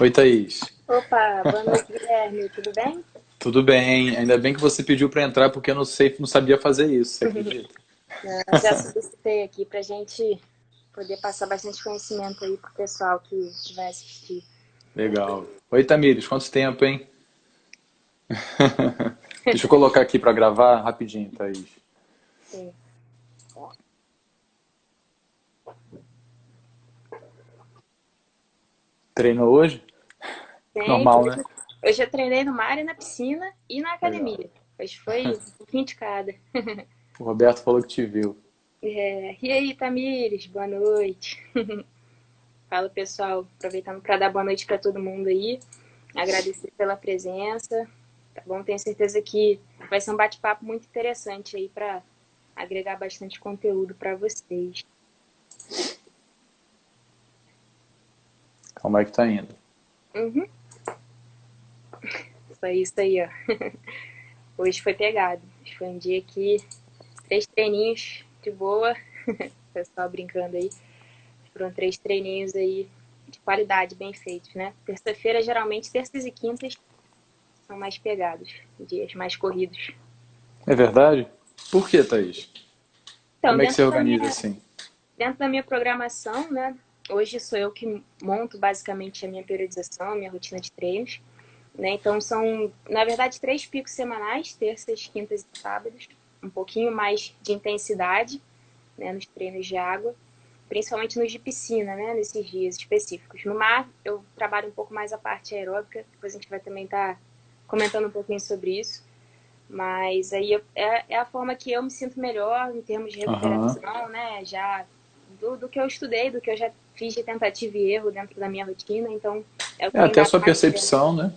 Oi, Thaís. Opa, boa noite, Guilherme. Tudo bem? Tudo bem? Ainda bem que você pediu para entrar porque eu não sei, não sabia fazer isso, você acredita? Eu já solicitei aqui para a gente poder passar bastante conhecimento aí pro pessoal que vai assistir. Legal. Oi, Tamires, quanto tempo, hein? Deixa eu colocar aqui para gravar rapidinho, Thaís. Sim. Treinou hoje? Sempre. Normal, né? Hoje eu treinei no mar e na piscina e na Legal. academia. Hoje foi um pouquinho de cada. O Roberto falou que te viu. E aí, Tamires, boa noite. Fala, pessoal, aproveitando para dar boa noite para todo mundo aí. Agradecer pela presença. Tá bom? Tenho certeza que vai ser um bate-papo muito interessante aí para agregar bastante conteúdo para vocês. Como é que tá indo? Uhum. Foi isso aí, ó. Hoje foi pegado. Hoje foi um dia que 3 treininhos de boa. O pessoal brincando aí. Foram 3 treininhos aí de qualidade, bem feitos, né? Terça-feira, geralmente, terças e quintas são mais pegados, dias mais corridos. É verdade? Por que, Thaís? Então, Como é que você organiza assim? dentro da minha programação, né? Hoje sou eu que monto basicamente a minha periodização, a minha rotina de treinos. Né? Então são, na verdade, 3 picos semanais, terças, quintas e sábados, um pouquinho mais de intensidade, né, nos treinos de água, principalmente nos de piscina, né, nesses dias específicos. No mar, eu trabalho um pouco mais a parte aeróbica, depois a gente vai também estar comentando um pouquinho sobre isso, mas aí é a forma que eu me sinto melhor em termos de Aham. recuperação, né, já do que eu estudei, do que eu já fiz de tentativa e erro dentro da minha rotina, então é o que É tem até a dado sua mais certo. percepção, né?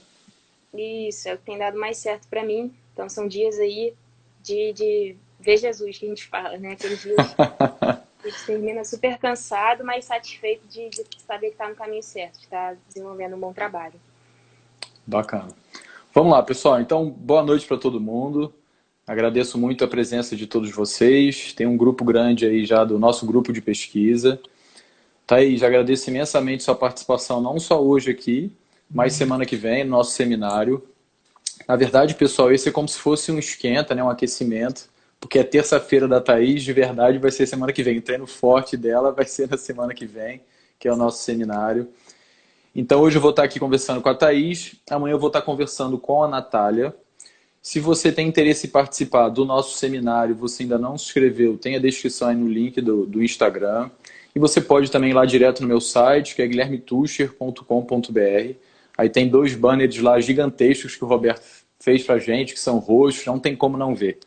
Isso, é o que tem dado mais certo pra mim. Então são dias aí de ver Jesus, que a gente fala, né? Aqueles dias que a gente termina super cansado, mas satisfeito de saber que tá no caminho certo, de estar desenvolvendo um bom trabalho. Bacana. Vamos lá, pessoal. Então, boa noite para todo mundo. Agradeço muito a presença de todos vocês. Tem um grupo grande aí já do nosso grupo de pesquisa. Thaís, agradeço imensamente sua participação, não só hoje aqui, mas semana que vem, no nosso seminário. Na verdade, pessoal, esse é como se fosse um esquenta, né, um aquecimento, porque a terça-feira da Thaís, de verdade, vai ser semana que vem. O treino forte dela vai ser na semana que vem, que é o nosso seminário. Então, hoje eu vou estar aqui conversando com a Thaís, amanhã eu vou estar conversando com a Natália. Se você tem interesse em participar do nosso seminário, você ainda não se inscreveu, tem a descrição aí no link do Instagram. E você pode também ir lá direto no meu site, que é guilhermetuscher.com.br. Aí tem 2 banners lá gigantescos que o Roberto fez pra gente, que são roxos, não tem como não ver.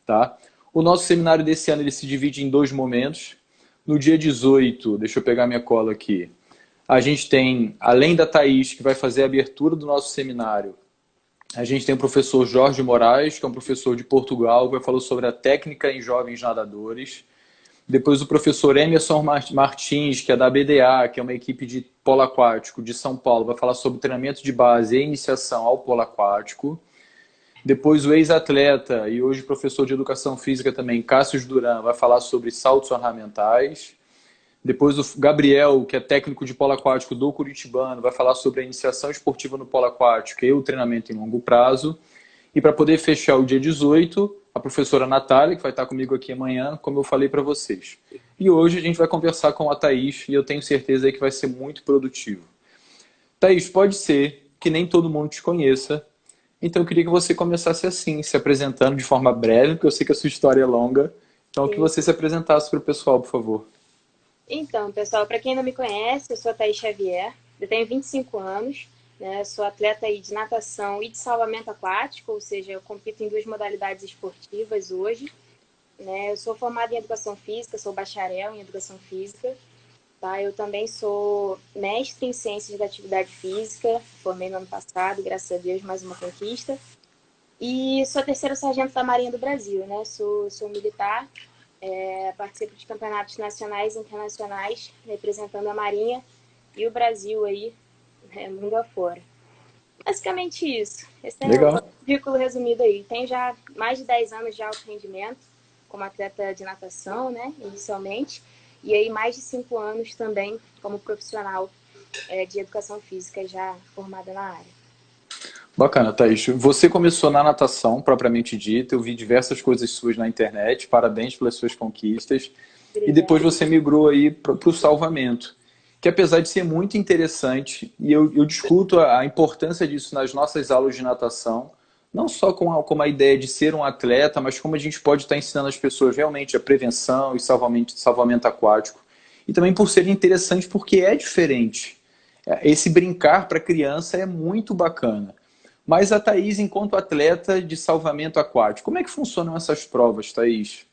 Tá? O nosso seminário desse ano ele se divide em 2 momentos. No dia 18, deixa eu pegar minha cola aqui, a gente tem, além da Thaís, que vai fazer a abertura do nosso seminário, a gente tem o professor Jorge Moraes, que é um professor de Portugal, que vai falar sobre a técnica em jovens nadadores. Depois o professor Emerson Martins, que é da BDA, que é uma equipe de polo aquático de São Paulo, vai falar sobre treinamento de base e iniciação ao polo aquático. Depois o ex-atleta e hoje professor de educação física também, Cássio Duran, vai falar sobre saltos ornamentais. Depois o Gabriel, que é técnico de polo aquático do Curitibano, vai falar sobre a iniciação esportiva no polo aquático e o treinamento em longo prazo. E para poder fechar o dia 18, a professora Natália, que vai estar comigo aqui amanhã, como eu falei para vocês. E hoje a gente vai conversar com a Thaís e eu tenho certeza que vai ser muito produtivo. Thaís, pode ser que nem todo mundo te conheça, então eu queria que você começasse assim, se apresentando de forma breve, porque eu sei que a sua história é longa. Então que Sim. você se apresentasse para o pessoal, por favor. Então, pessoal, para quem não me conhece, eu sou a Thaís Xavier, eu tenho 25 anos, né? Sou atleta aí de natação e de salvamento aquático, ou seja, eu compito em 2 modalidades esportivas hoje. Né? Eu sou formada em educação física, sou bacharel em educação física. Tá? Eu também sou mestre em ciências da atividade física, formei no ano passado, graças a Deus, mais uma conquista. E sou terceiro sargento da Marinha do Brasil, né? Sou militar, participo de campeonatos nacionais e internacionais, representando a Marinha e o Brasil aí, né, mundo afora. Basicamente isso. Esse é o Legal. currículo resumido aí. Tenho já mais de 10 anos de alto rendimento como atleta de natação, né, inicialmente, e aí mais de 5 anos também como profissional de educação física já formada na área. Bacana, Thaís. Você começou na natação, propriamente dita. Eu vi diversas coisas suas na internet. Parabéns pelas suas conquistas. E depois Obrigada. você migrou aí para o salvamento, que apesar de ser muito interessante, e eu discuto a importância disso nas nossas aulas de natação, não só com a ideia de ser um atleta, mas como a gente pode estar ensinando as pessoas realmente a prevenção e salvamento aquático. E também por ser interessante porque é diferente. Esse brincar para criança é muito bacana. Mas a Thaís, enquanto atleta de salvamento aquático, como é que funcionam essas provas, Thaís?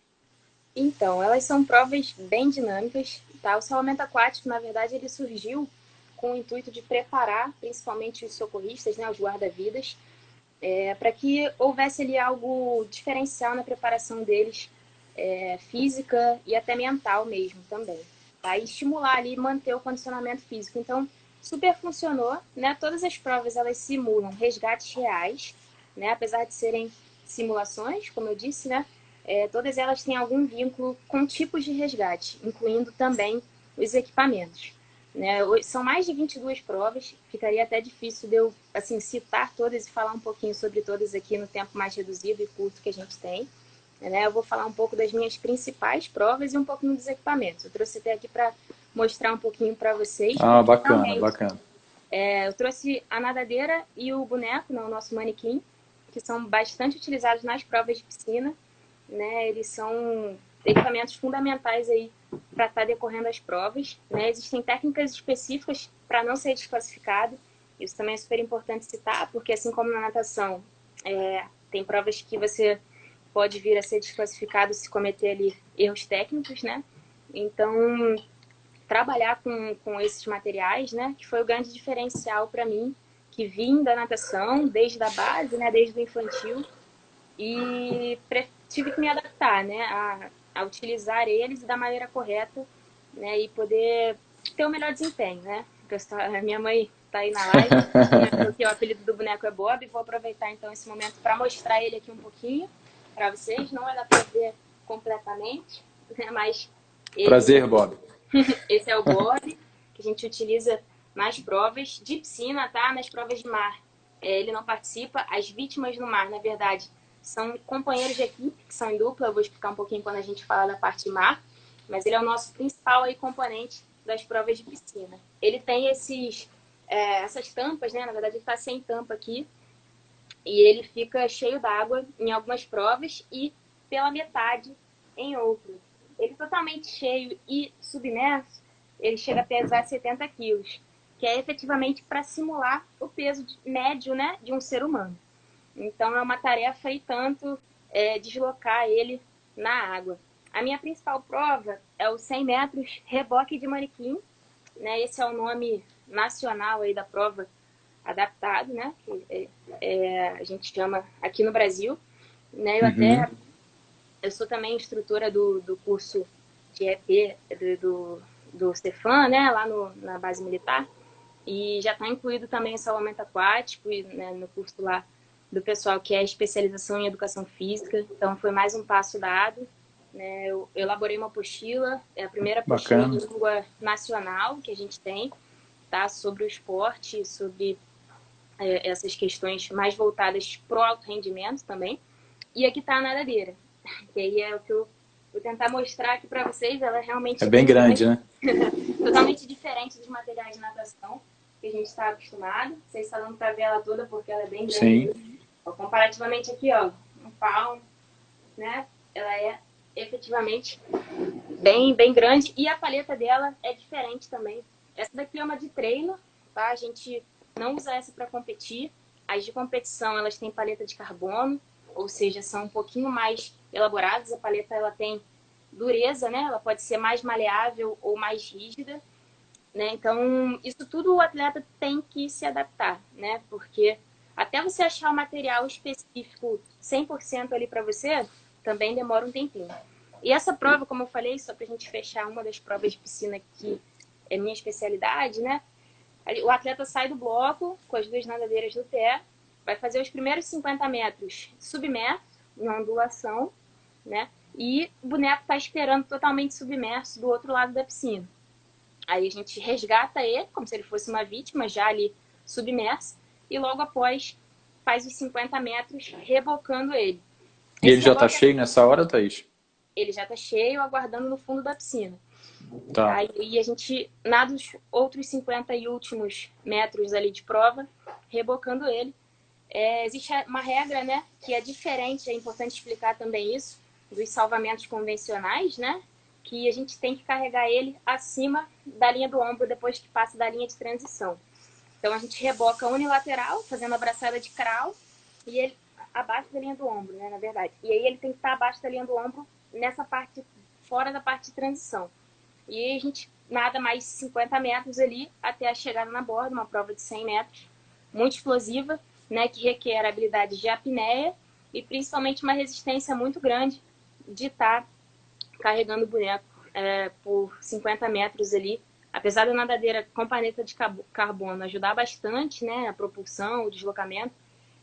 Então, elas são provas bem dinâmicas, tá? O salvamento aquático, na verdade, ele surgiu com o intuito de preparar, principalmente os socorristas, né, os guarda-vidas, para que houvesse ali algo diferencial na preparação deles, física e até mental mesmo também, tá? E estimular ali, manter o condicionamento físico. Então, super funcionou, né? Todas as provas, elas simulam resgates reais, né? Apesar de serem simulações, como eu disse, né? Todas elas têm algum vínculo com tipos de resgate, incluindo também os equipamentos. Né? São mais de 22 provas, ficaria até difícil de eu assim, citar todas e falar um pouquinho sobre todas aqui no tempo mais reduzido e curto que a gente tem. Né? Eu vou falar um pouco das minhas principais provas e um pouquinho dos equipamentos. Eu trouxe até aqui para mostrar um pouquinho para vocês, Ah, porque bacana, realmente bacana. eu trouxe a nadadeira e o boneco, né, o nosso manequim, que são bastante utilizados nas provas de piscina. Né? Eles são equipamentos fundamentais aí para estar decorrendo as provas. Né? Existem técnicas específicas para não ser desclassificado. Isso também é super importante citar, porque assim como na natação, tem provas que você pode vir a ser desclassificado se cometer ali erros técnicos, né? Então, trabalhar com esses materiais, né, que foi o grande diferencial para mim, que vim da natação desde a base, né, desde o infantil, e tive que me adaptar, né, a utilizar eles da maneira correta, né, e poder ter o melhor desempenho, né. A minha mãe está aí na live, comentou que o apelido do boneco é Bob, e vou aproveitar então esse momento para mostrar ele aqui um pouquinho para vocês. Não vai dar para ver completamente, né, mas Prazer, Bob. esse é o Bob, que a gente utiliza nas provas de piscina, tá? Nas provas de mar. Ele não participa. As vítimas no mar, na verdade, são companheiros de equipe, que são em dupla. Eu vou explicar um pouquinho quando a gente fala da parte de mar. Mas ele é o nosso principal aí, componente das provas de piscina. Ele tem essas tampas, né? Na verdade, ele está sem tampa aqui. E ele fica cheio d'água em algumas provas e pela metade em outras. Ele totalmente cheio e submerso, ele chega a pesar 70 quilos, que é efetivamente para simular o peso médio, né, de um ser humano. Então é uma tarefa e tanto deslocar ele na água. A minha principal prova é o 100 metros reboque de manequim, né? Esse é o nome nacional aí da prova adaptado, né? Que a gente chama aqui no Brasil, né? Uhum. Eu sou também instrutora do curso de EP do Cefam, né? Lá na base militar, e já está incluído também o salvamento aquático e, né, no curso lá do pessoal que é especialização em educação física. Então foi mais um passo dado. Né? Eu elaborei uma apostila, é a primeira apostila Bacana. de língua nacional que a gente tem, tá? Sobre o esporte, sobre essas questões mais voltadas para o alto rendimento também. E aqui está a nadadeira, que aí é o que eu vou tentar mostrar aqui para vocês. Ela é É realmente bem bem grande, grande, né? totalmente diferente dos materiais de natação que a gente está acostumado. Vocês estão dando para ver ela toda porque ela é bem grande Sim. mesmo. Comparativamente aqui, ó, um palmo, né? Ela é efetivamente bem grande e a paleta dela é diferente também. Essa daqui é uma de treino, tá? A gente não usa essa para competir. As de competição, elas têm paleta de carbono, ou seja, são um pouquinho mais elaboradas. A paleta ela tem dureza, né? Ela pode ser mais maleável ou mais rígida, né? Então, isso tudo o atleta tem que se adaptar, né? Porque até você achar o material específico 100% ali para você, também demora um tempinho. E essa prova, como eu falei, só para a gente fechar uma das provas de piscina que é minha especialidade, né? O atleta sai do bloco com as duas nadadeiras no pé, vai fazer os primeiros 50 metros submerso, na ondulação, né? E o boneco está esperando totalmente submerso do outro lado da piscina. Aí a gente resgata ele, como se ele fosse uma vítima, já ali submersa, e logo após faz os 50 metros rebocando ele. E ele Esse já tá reboque, cheio nessa hora, Thaís? ele já está cheio, aguardando no fundo da piscina. Tá. Aí a gente nada os outros 50 e últimos metros ali de prova, rebocando ele. Existe uma regra, né, que é diferente, é importante explicar também isso, dos salvamentos convencionais, né, que a gente tem que carregar ele acima da linha do ombro depois que passa da linha de transição. Então a gente reboca unilateral, fazendo a braçada de crawl, e ele abaixo da linha do ombro, né, na verdade. E aí ele tem que estar abaixo da linha do ombro nessa parte, fora da parte de transição. E aí a gente nada mais 50 metros ali até a chegada na borda, uma prova de 100 metros, muito explosiva, né, que requer habilidades de apneia e principalmente uma resistência muito grande de estar carregando o boneco por 50 metros ali. Apesar da nadadeira com paleta de carbono ajudar bastante, né, a propulsão, o deslocamento,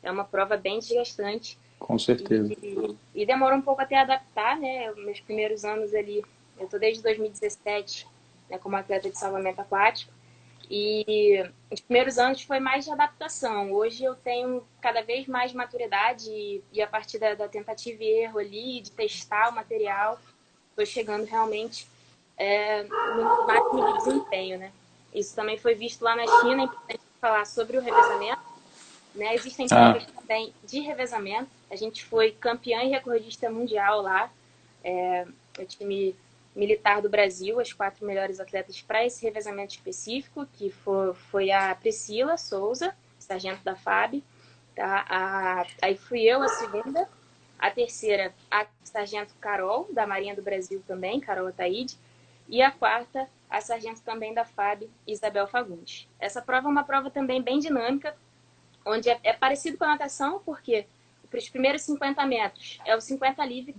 é uma prova bem desgastante. Com certeza. E demora um pouco até adaptar, né, meus primeiros anos ali, eu tô desde 2017, né, como atleta de salvamento aquático, e os primeiros anos foi mais de adaptação. Hoje eu tenho cada vez mais maturidade e a partir da tentativa e erro ali, de testar o material, estou chegando realmente no máximo de desempenho, né? Isso também foi visto lá na China, é importante falar sobre o revezamento, né? Existem provas também de revezamento. A gente foi campeã e recordista mundial lá, o time militar do Brasil, as 4 melhores atletas para esse revezamento específico, que foi a Priscila Souza, sargento da FAB, tá? Aí fui eu a segunda, a terceira, a sargento Carol, da Marinha do Brasil também, Carol Ataíde, e a quarta, a sargento também da FAB, Isabel Fagundes. Essa prova é uma prova também bem dinâmica, onde é parecido com a natação, porque para os primeiros 50 metros é o 50 livre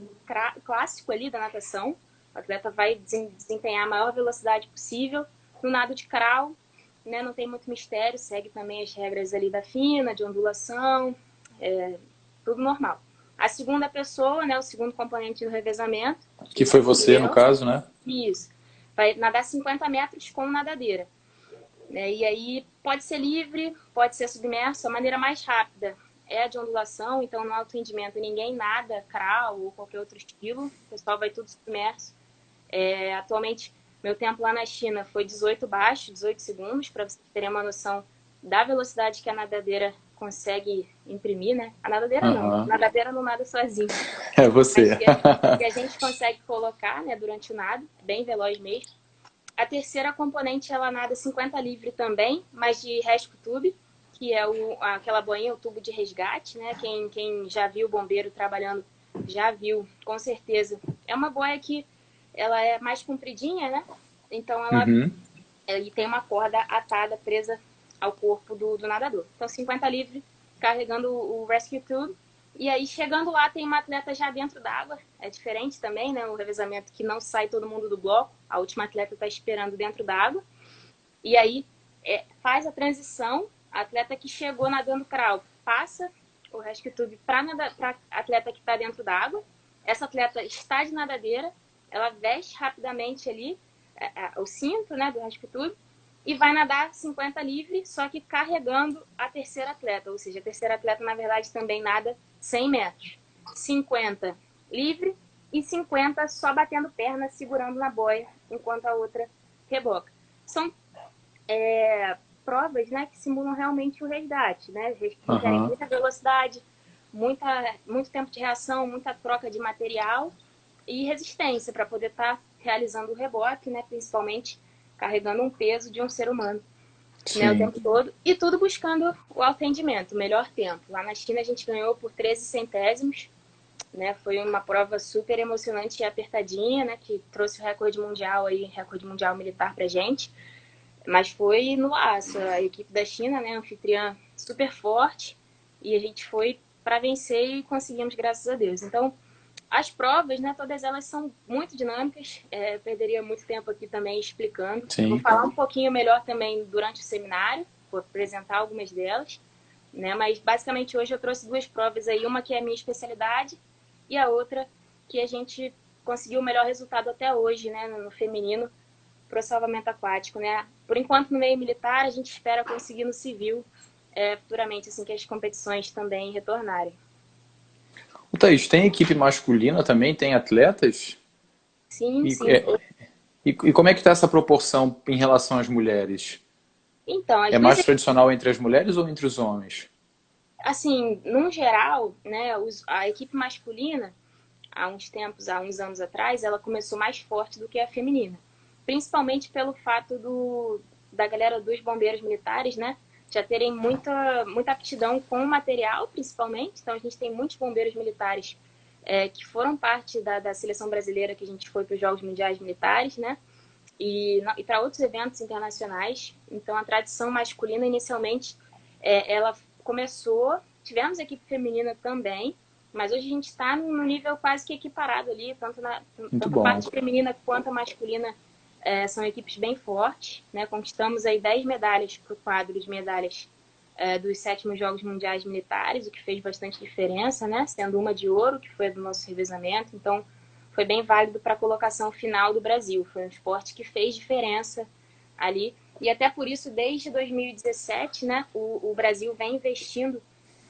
clássico ali da natação, o atleta vai desempenhar a maior velocidade possível no nado de crawl, né, não tem muito mistério, segue também as regras ali da FINA, de ondulação, tudo normal. A segunda pessoa, né, o segundo componente do revezamento. Que foi você, no caso, né? Isso. Vai nadar 50 metros com nadadeira. E aí pode ser livre, pode ser submerso. A maneira mais rápida é a de ondulação, então no alto rendimento ninguém nada crawl ou qualquer outro estilo, o pessoal vai tudo submerso. Atualmente, meu tempo lá na China foi 18 baixo, 18 segundos, para vocês terem uma noção da velocidade que a nadadeira consegue imprimir, né? A nadadeira não, a nadadeira não nada sozinha. É você. Mas que a gente consegue colocar, né, durante o nado, bem veloz mesmo. A terceira componente, ela nada 50 livre também, mas de rescue tube, que é aquela boinha, o tubo de resgate, né? Quem já viu o bombeiro trabalhando, já viu, com certeza. É uma boia que ela é mais compridinha, né? Então ela tem uma corda atada, presa ao corpo do nadador. Então 50 livre, carregando o rescue tube. E aí, chegando lá, tem uma atleta já dentro d'água. É diferente também, né? O revezamento que não sai todo mundo do bloco. A última atleta está esperando dentro d'água. E aí, faz a transição. A atleta que chegou nadando crawl passa o rescue tube para a atleta que está dentro d'água. Essa atleta está de nadadeira. Ela veste rapidamente ali o cinto, né, do rescue tube. E vai nadar 50 livre, só que carregando a terceira atleta. Ou seja, a terceira atleta, na verdade, também nada 100 metros. 50 livre e 50 só batendo perna, segurando na boia, enquanto a outra reboca. São provas, né, que simulam realmente o resgate, né? Requerem muita velocidade, muito tempo de reação, muita troca de material e resistência para poder estar realizando o reboque, né, principalmente carregando um peso de um ser humano, né, o tempo todo, e tudo buscando o alto rendimento, o melhor tempo. Lá na China a gente ganhou por 13 centésimos, né, foi uma prova super emocionante e apertadinha, né, que trouxe o recorde mundial militar pra gente, mas foi no aço. A equipe da China, né, anfitriã super forte, e a gente foi para vencer e conseguimos, graças a Deus. Então, as provas, né, todas elas são muito dinâmicas, perderia muito tempo aqui também explicando. Vou falar um pouquinho melhor também durante o seminário, vou apresentar algumas delas, né, mas basicamente hoje eu trouxe 2 provas aí, uma que é a minha especialidade e a outra que a gente conseguiu o melhor resultado até hoje, né, no feminino, para o salvamento aquático, né? Por enquanto, no meio militar, a gente espera conseguir no civil futuramente, assim que as competições também retornarem. O Thaís, tem equipe masculina também? Tem atletas? Sim, E, sim. e como é que está essa proporção em relação às mulheres? Então, as É duas, mais tradicional entre as mulheres ou entre os homens? assim, num geral, né, a equipe masculina, há uns tempos, há uns anos atrás, ela começou mais forte do que a feminina. Principalmente pelo fato da galera dos bombeiros militares, né, já terem muita aptidão com o material, principalmente. Então, a gente tem muitos bombeiros militares que foram parte da seleção brasileira que a gente foi para os Jogos Mundiais Militares, né, e para outros eventos internacionais. Então, a tradição masculina, inicialmente, ela começou, tivemos equipe feminina também, mas hoje a gente está no nível quase que equiparado ali, Muito tanto a bom. parte feminina quanto a masculina são equipes bem fortes, né? Conquistamos aí 10 medalhas para o quadro de medalhas dos 7º Jogos Mundiais Militares, o que fez bastante diferença, né? Sendo uma de ouro, que foi a do nosso revezamento. Então, foi bem válido para a colocação final do Brasil. Foi um esporte que fez diferença ali. E até por isso, desde 2017, né, o Brasil vem investindo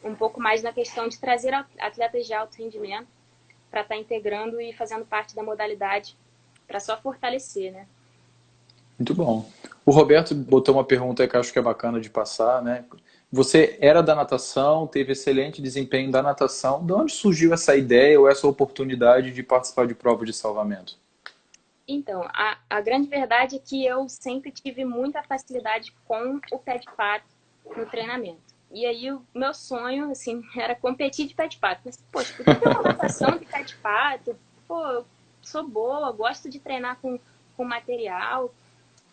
um pouco mais na questão de trazer atletas de alto rendimento para estar integrando e fazendo parte da modalidade para só fortalecer, né? Muito bom. O Roberto botou uma pergunta que eu acho que é bacana de passar, né? Você era da natação, teve excelente desempenho da natação. De onde surgiu essa ideia ou essa oportunidade de participar de prova de salvamento? Então, a grande verdade é que eu sempre tive muita facilidade com o pé de pato no treinamento. E aí, o meu sonho, assim, era competir de pé de pato. Mas, poxa, podia ter uma natação de pé de pato. Pô, eu sou boa, gosto de treinar com material,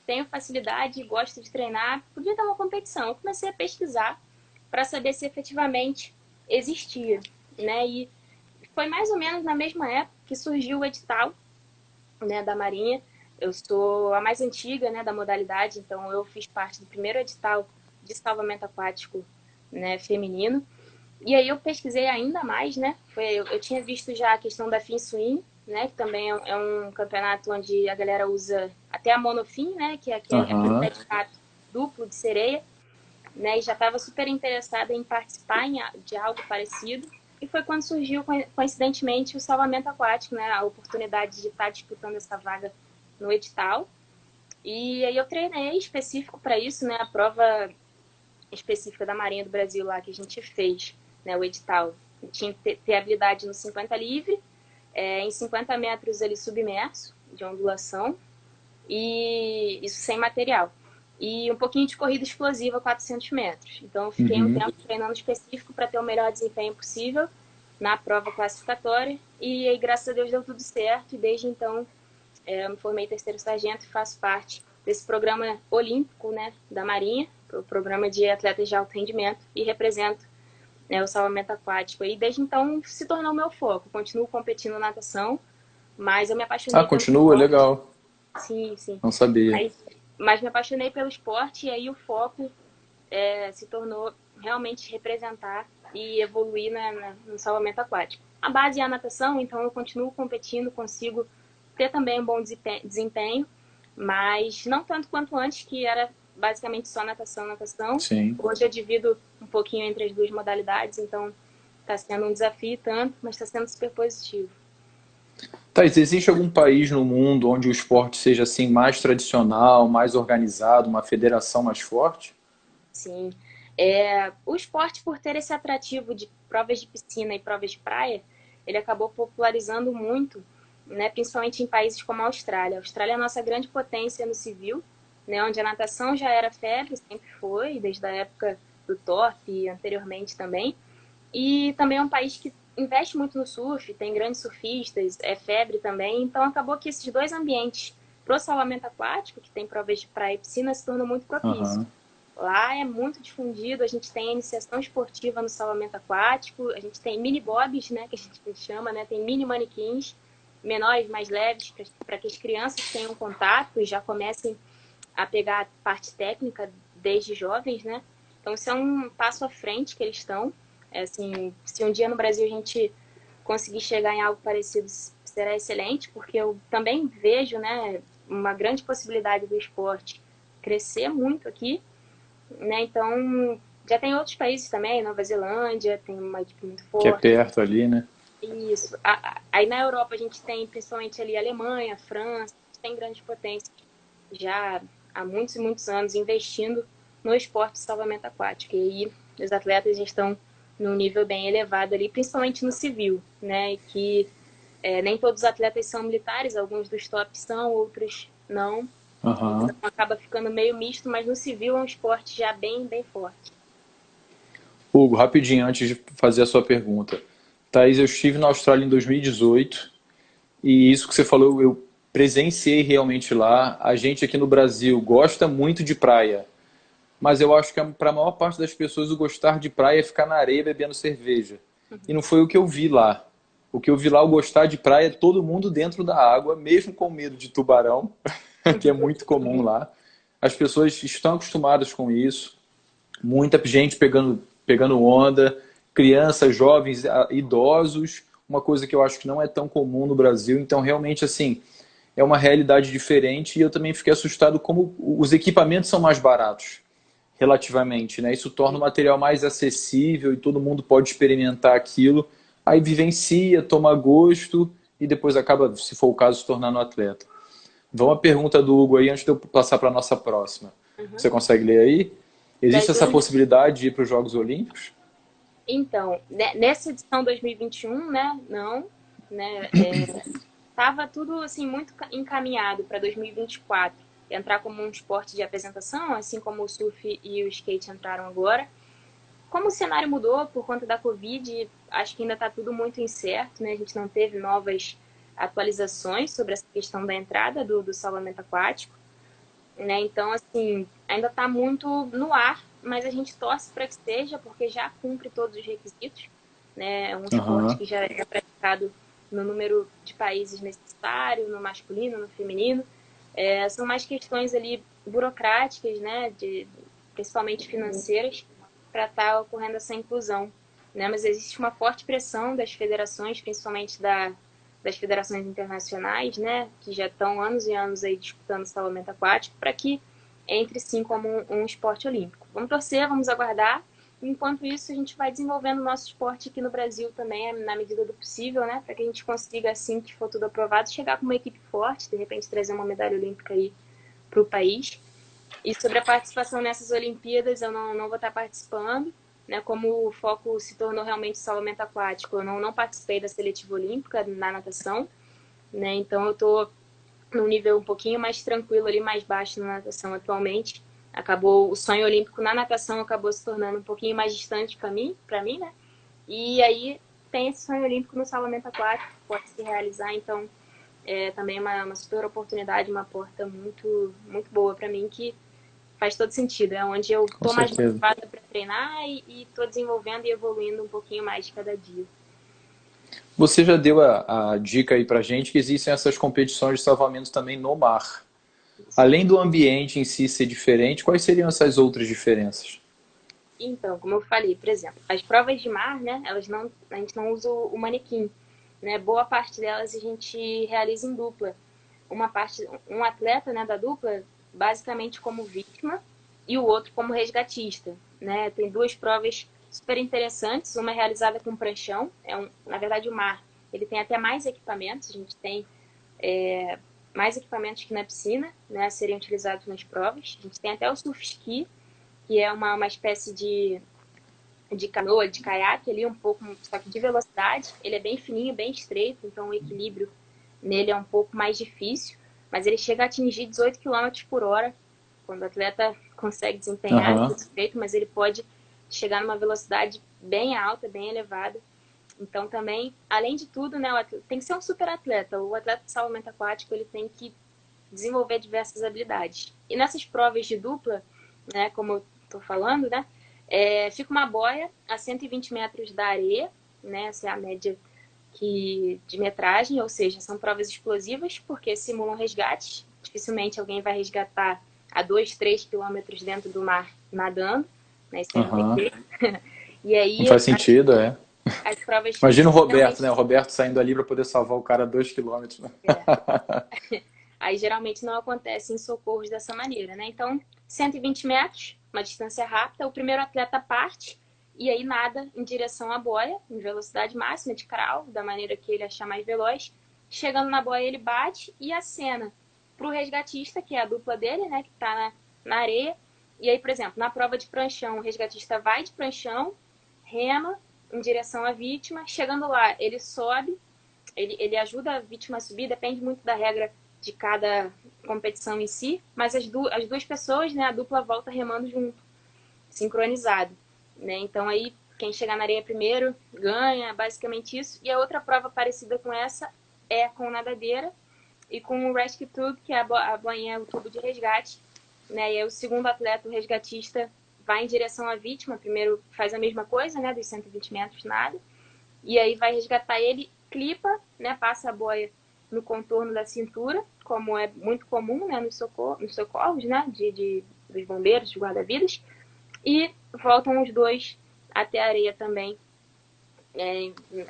tenho facilidade, gosto de treinar. Podia ter uma competição. Eu comecei a pesquisar para saber se efetivamente existia, né? E foi mais ou menos na mesma época que surgiu o edital, né, da Marinha. Eu sou a mais antiga, né, da modalidade, então eu fiz parte do primeiro edital de salvamento aquático, né, feminino. E aí eu pesquisei ainda mais, né? Eu tinha visto já a questão da fin swim, né? Que também é um campeonato onde a galera usa até a monofin, né? Que é aquele Aham. pé de pato duplo de sereia, né? E já estava super interessada em participar de algo parecido. E foi quando surgiu, coincidentemente, o salvamento aquático, né? A oportunidade de estar disputando essa vaga no edital. E aí eu treinei específico para isso, né? A prova específica da Marinha do Brasil lá que a gente fez, né? O edital. Eu tinha que ter habilidade no 50 livre, em 50 metros ali submerso, de ondulação, e isso sem material. E um pouquinho de corrida explosiva, 400 metros. Então, eu fiquei um Uhum. tempo treinando específico para ter o melhor desempenho possível na prova classificatória. E aí, graças a Deus, deu tudo certo. E desde então, eu me formei terceiro sargento e faço parte desse programa olímpico, né, da Marinha, o programa de atletas de alto rendimento, e represento, né, o salvamento aquático. E desde então se tornou meu foco. Continuo competindo na natação, mas eu me Ah, apaixonei pelo continua? esporte. Legal. Sim, sim. Não sabia. Mas me apaixonei pelo esporte e aí o foco se tornou realmente representar e evoluir no salvamento aquático. A base é a natação, então eu continuo competindo, consigo ter também um bom desempenho, mas não tanto quanto antes, que era basicamente só natação, natação. Sim. Hoje eu divido um pouquinho entre as duas modalidades, então está sendo um desafio tanto, mas está sendo super positivo. Thais, existe algum país no mundo onde o esporte seja assim mais tradicional, mais organizado, uma federação mais forte? Sim. O esporte, por ter esse atrativo de provas de piscina e provas de praia, ele acabou popularizando muito, né, principalmente em países como a Austrália. A Austrália é a nossa grande potência no civil, né, onde a natação já era febre, sempre foi, desde a época do Thorpe e anteriormente também. E também é um país que investe muito no surf, tem grandes surfistas, é febre também. Então acabou que esses dois ambientes, pro salvamento aquático, que tem provas de praia e piscina, se tornam muito propícios. Aham. Lá é muito difundido, a gente tem a iniciação esportiva no salvamento aquático, a gente tem mini bobs, né, que a gente chama, né, tem mini manequins menores, mais leves, para que as crianças tenham contato e já comecem a pegar a parte técnica desde jovens, né? Então isso é um passo à frente que eles estão. Assim, se um dia no Brasil a gente conseguir chegar em algo parecido, será excelente, porque eu também vejo, né, uma grande possibilidade do esporte crescer muito aqui, né? Então, já tem outros países também, Nova Zelândia tem uma equipe muito Que é forte. perto ali, né? Isso. Aí na Europa a gente tem principalmente ali a Alemanha, a França, a gente tem grandes potências já há muitos e muitos anos investindo no esporte de salvamento aquático. E aí os atletas já estão num nível bem elevado ali, principalmente no civil, né? E que nem todos os atletas são militares, alguns dos tops são, outros não. Uhum. Então acaba ficando meio misto, mas no civil é um esporte já bem, bem forte. Hugo, rapidinho, antes de fazer a sua pergunta. Thaís, eu estive na Austrália em 2018 e isso que você falou, eu presenciei realmente lá. A gente aqui no Brasil gosta muito de praia, mas eu acho que para a maior parte das pessoas o gostar de praia é ficar na areia bebendo cerveja. E não foi o que eu vi lá. O que eu vi lá, o gostar de praia, é todo mundo dentro da água, mesmo com medo de tubarão, que é muito comum lá. As pessoas estão acostumadas com isso. Muita gente pegando onda, crianças, jovens, idosos, uma coisa que eu acho que não é tão comum no Brasil. Então, realmente, assim, é uma realidade diferente e eu também fiquei assustado como os equipamentos são mais baratos, relativamente, né? Isso torna o material mais acessível e todo mundo pode experimentar aquilo. Aí vivencia, toma gosto e depois acaba, se for o caso, se tornando atleta. Vamos à pergunta do Hugo aí antes de eu passar para a nossa próxima. Uhum. Você consegue ler aí? Existe Das essa Olimpíadas. possibilidade de ir para os Jogos Olímpicos? Então, nessa edição 2021, né, não, né, tava tudo assim muito encaminhado para 2024 entrar como um esporte de apresentação, assim como o surf e o skate entraram agora. Como o cenário mudou por conta da Covid, acho que ainda está tudo muito incerto, né? A gente não teve novas atualizações sobre essa questão da entrada do salvamento aquático, né? Então, assim, ainda está muito no ar, mas a gente torce para que seja, porque já cumpre todos os requisitos, né? É um esporte Uhum. que já é praticado no número de países necessário, no masculino, no feminino. São mais questões ali burocráticas, né? Principalmente financeiras, para estar ocorrendo essa inclusão, né? Mas existe uma forte pressão das federações, principalmente das federações internacionais, né, que já estão anos e anos aí disputando salvamento aquático, para que entre sim como um esporte olímpico. Vamos torcer, vamos aguardar. Enquanto isso, a gente vai desenvolvendo o nosso esporte aqui no Brasil também, na medida do possível, né, para que a gente consiga, assim que for tudo aprovado, chegar com uma equipe forte, de repente trazer uma medalha olímpica aí para o país. E sobre a participação nessas Olimpíadas, eu não vou estar participando, né? Como o foco se tornou realmente salvamento aquático, eu não participei da seletiva olímpica na natação, né? Então eu estou num nível um pouquinho mais tranquilo ali, mais baixo na natação atualmente. Acabou o sonho olímpico na natação acabou se tornando um pouquinho mais distante para mim, né? E aí tem esse sonho olímpico no salvamento aquático, pode se realizar, então também é uma super oportunidade, uma porta muito muito boa para mim que faz todo sentido. É onde eu Com tô mais certeza. motivada para treinar e tô desenvolvendo e evoluindo um pouquinho mais cada dia. Você já deu a dica aí pra gente que existem essas competições de salvamento também no mar. Isso. Além do ambiente em si ser diferente, quais seriam essas outras diferenças? Então, como eu falei, por exemplo, as provas de mar, né, a gente não usa o manequim, né? Boa parte delas a gente realiza em dupla. Um atleta, né, da dupla, basicamente como vítima e o outro como resgatista, né? Tem duas provas super interessantes, uma é realizada com pranchão, na verdade o mar, ele tem até mais equipamentos, a gente tem mais equipamentos que na piscina, né, a serem utilizados nas provas. A gente tem até o surf ski, que é uma espécie de canoa, de caiaque ali, um pouco, só que de velocidade. Ele é bem fininho, bem estreito, então o equilíbrio nele é um pouco mais difícil, mas ele chega a atingir 18 km por hora, quando o atleta consegue desempenhar Aham. tudo feito, mas ele pode chegar numa velocidade bem alta, bem elevada. Então também, além de tudo, né, o atleta, tem que ser um super atleta. O atleta de salvamento aquático, ele tem que desenvolver diversas habilidades. E nessas provas de dupla, né, como eu estou falando, né, fica uma boia a 120 metros da areia, né, essa é a média de metragem, ou seja, são provas explosivas, porque simulam resgates. Dificilmente alguém vai resgatar a 2, 3 quilômetros dentro do mar nadando, né, isso aí não tem Aham. jeito. E Não aí faz sentido, é. as provas Imagina o Roberto, realmente né? O Roberto saindo ali para poder salvar o cara a 2 quilômetros, né? é, Aí geralmente não acontece em socorros dessa maneira, né? Então, 120 metros, uma distância rápida, o primeiro atleta parte e aí nada em direção à boia, em velocidade máxima de crawl, da maneira que ele achar mais veloz. Chegando na boia, ele bate e acena para o resgatista, que é a dupla dele, né, que está na areia. E aí, por exemplo, na prova de pranchão, o resgatista vai de pranchão, rema em direção à vítima. Chegando lá, ele sobe, ele ajuda a vítima a subir, depende muito da regra de cada competição em si, mas as duas pessoas, né, a dupla volta remando junto, sincronizado, né? Então aí quem chegar na areia primeiro ganha, basicamente isso. E a outra prova parecida com essa é com nadadeira e com o rescue tube, que é a boinha, o tubo de resgate, né? E aí o segundo atleta, o resgatista, vai em direção à vítima, primeiro faz a mesma coisa, né, dos 120 metros nada, e aí vai resgatar ele, clipa, né, passa a boia no contorno da cintura, como é muito comum, né, nos socorros, né, dos bombeiros, dos guarda-vidas, e voltam os dois até a areia também,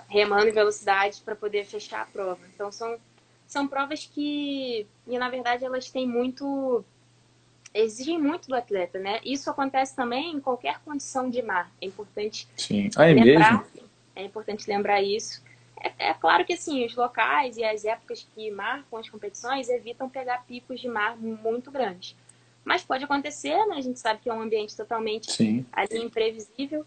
remando em velocidade para poder fechar a prova. Então são provas que, e na verdade, elas têm exigem muito do atleta, né? Isso acontece também em qualquer condição de mar. É importante Sim. Ah, é mesmo? lembrar, é importante lembrar isso. É claro que assim, os locais e as épocas que marcam as competições evitam pegar picos de mar muito grandes. Mas pode acontecer, né? A gente sabe que é um ambiente totalmente Sim. ali imprevisível,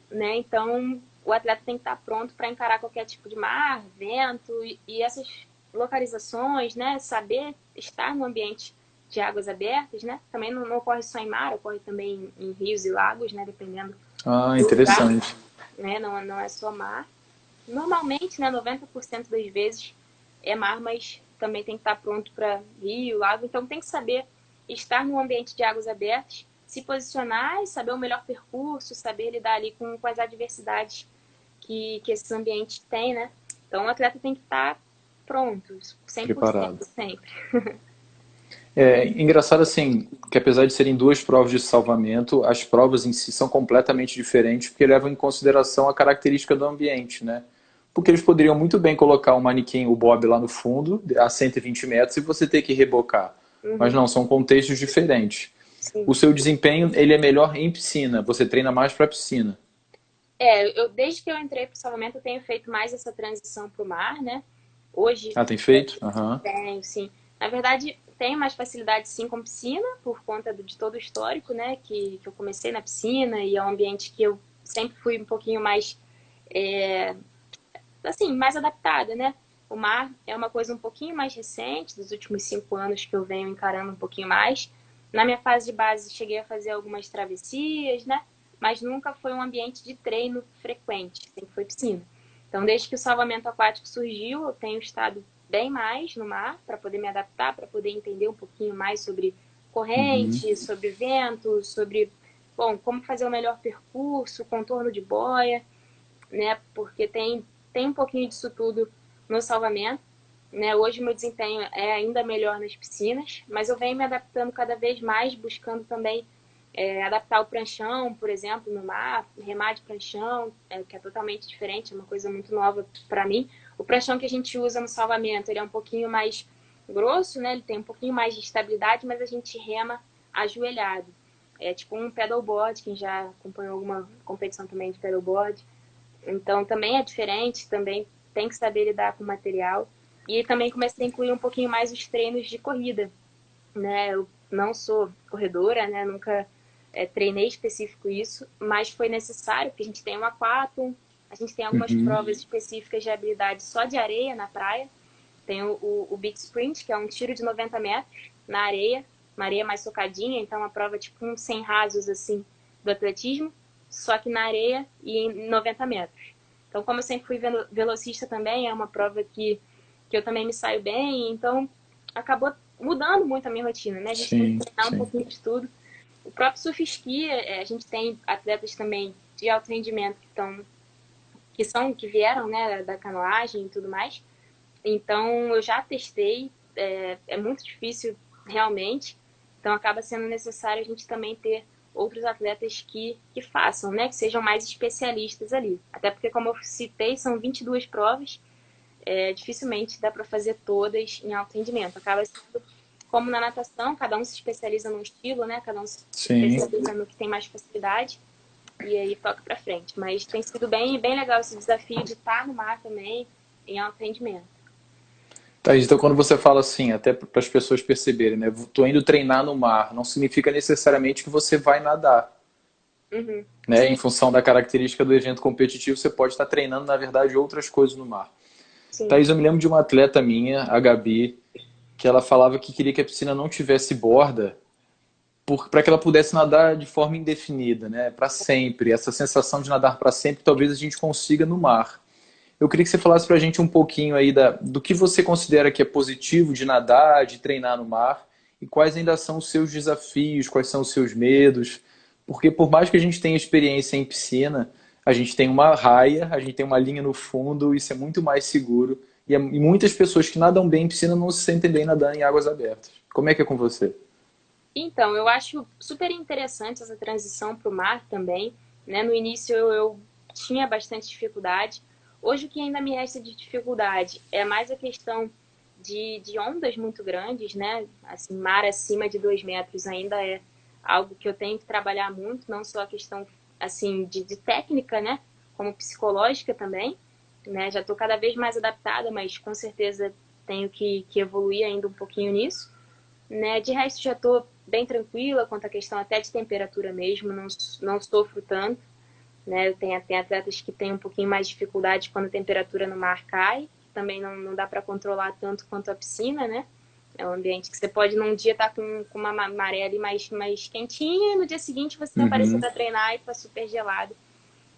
né? Então o atleta tem que estar pronto para encarar qualquer tipo de mar, vento e essas localizações, né? Saber estar no ambiente de águas abertas, né? Também não ocorre só em mar, ocorre também em rios e lagos, né? Dependendo Ah, do lugar, interessante. né? Não é só mar. Normalmente, né, 90% das vezes é mar, mas também tem que estar pronto para rio, lago. Então tem que saber estar num ambiente de águas abertas, se posicionar e saber o melhor percurso, saber lidar ali com as adversidades que esses ambientes têm, né? Então o atleta tem que estar pronto, 100% Preparado. sempre. É engraçado assim, que apesar de serem duas provas de salvamento, as provas em si são completamente diferentes porque levam em consideração a característica do ambiente, né? Porque eles poderiam muito bem colocar um manequim, o Bob, lá no fundo, a 120 metros, e você ter que rebocar. Mas Uhum, não, são contextos diferentes. sim. O seu desempenho, ele é melhor em piscina, você treina mais para piscina. Desde que eu entrei para o salvamento, eu tenho feito mais essa transição para o mar, né? Hoje, Ah, tem feito? Aham. tenho, sim. Na verdade, tenho mais facilidade, sim, com piscina, por conta de todo o histórico, né? Que eu comecei na piscina e é um ambiente que eu sempre fui um pouquinho mais, é, assim, mais adaptada, né? O mar é uma coisa um pouquinho mais recente, dos últimos 5 anos que eu venho encarando um pouquinho mais. Na minha fase de base, cheguei a fazer algumas travessias, né? Mas nunca foi um ambiente de treino frequente, sempre foi piscina. Então, desde que o salvamento aquático surgiu, eu tenho estado bem mais no mar para poder me adaptar, para poder entender um pouquinho mais sobre Uhum. corrente, sobre vento, sobre, bom, como fazer o melhor percurso, contorno de boia, né? Porque tem um pouquinho disso tudo no salvamento, né? Hoje meu desempenho é ainda melhor nas piscinas, mas eu venho me adaptando cada vez mais, buscando também adaptar o pranchão, por exemplo, no mar, remar de pranchão, que é totalmente diferente, é uma coisa muito nova para mim. O pranchão que a gente usa no salvamento, ele é um pouquinho mais grosso, né? Ele tem um pouquinho mais de estabilidade, mas a gente rema ajoelhado. É tipo um pedalboard, quem já acompanhou alguma competição também de pedalboard. Então também é diferente, também tem que saber lidar com o material. E também comecei a incluir um pouquinho mais os treinos de corrida, né? Eu não sou corredora, né? Nunca treinei específico isso, mas foi necessário, porque a gente tem um aquatlon, a gente tem algumas Uhum. provas específicas de habilidade só de areia na praia. Tem o Beach Sprint, que é um tiro de 90 metros na areia, uma areia mais socadinha, então uma prova tipo uns 100 rasos assim do atletismo, só que na areia e em 90 metros. Então, como eu sempre fui velocista também, é uma prova que eu também me saio bem, então acabou mudando muito a minha rotina, né? A gente tem que Sim, treinar um sim. pouquinho de tudo. O próprio surf ski, a gente tem atletas também de alto rendimento que vieram, né, da canoagem e tudo mais. Então, eu já testei, é muito difícil realmente, então acaba sendo necessário a gente também ter outros atletas que façam, né, que sejam mais especialistas ali. Até porque, como eu citei, são 22 provas, dificilmente dá para fazer todas em alto rendimento. Acaba sendo como na natação, cada um se especializa num estilo, né? Cada um se especializa no que tem mais facilidade e aí toca para frente. Mas tem sido bem legal esse desafio de estar no mar também em alto rendimento. Thaís, então quando você fala assim, até para as pessoas perceberem, né? Tô indo treinar no mar, não significa necessariamente que você vai nadar. Uhum. Né? Em função da característica do evento competitivo, você pode estar treinando, na verdade, outras coisas no mar. Sim. Thaís, eu me lembro de uma atleta minha, a Gabi, que ela falava que queria que a piscina não tivesse borda para que ela pudesse nadar de forma indefinida, né? Para sempre. Essa sensação de nadar para sempre, talvez a gente consiga no mar. Eu queria que você falasse para a gente um pouquinho aí do que você considera que é positivo de nadar, de treinar no mar, e quais ainda são os seus desafios, quais são os seus medos. Porque por mais que a gente tenha experiência em piscina, a gente tem uma raia, a gente tem uma linha no fundo, isso é muito mais seguro. E muitas pessoas que nadam bem em piscina não se sentem bem nadando em águas abertas. Como é que é com você? Então, eu acho super interessante essa transição para o mar também. Né? No início eu tinha bastante dificuldade. Hoje o que ainda me resta de dificuldade é mais a questão de ondas muito grandes, né? Assim, mar acima de 2 metros ainda é algo que eu tenho que trabalhar muito, não só a questão assim de técnica, né? Como psicológica também. Né? Já estou cada vez mais adaptada, mas com certeza tenho que evoluir ainda um pouquinho nisso. Né? De resto, já estou bem tranquila quanto à questão até de temperatura mesmo, não sofro tanto. Né? Tem atletas que têm um pouquinho mais de dificuldade quando a temperatura no mar cai, também não dá para controlar tanto quanto a piscina, né? É um ambiente que você pode num dia estar com uma maré ali mais quentinha e no dia seguinte você aparecer para treinar e está super gelado.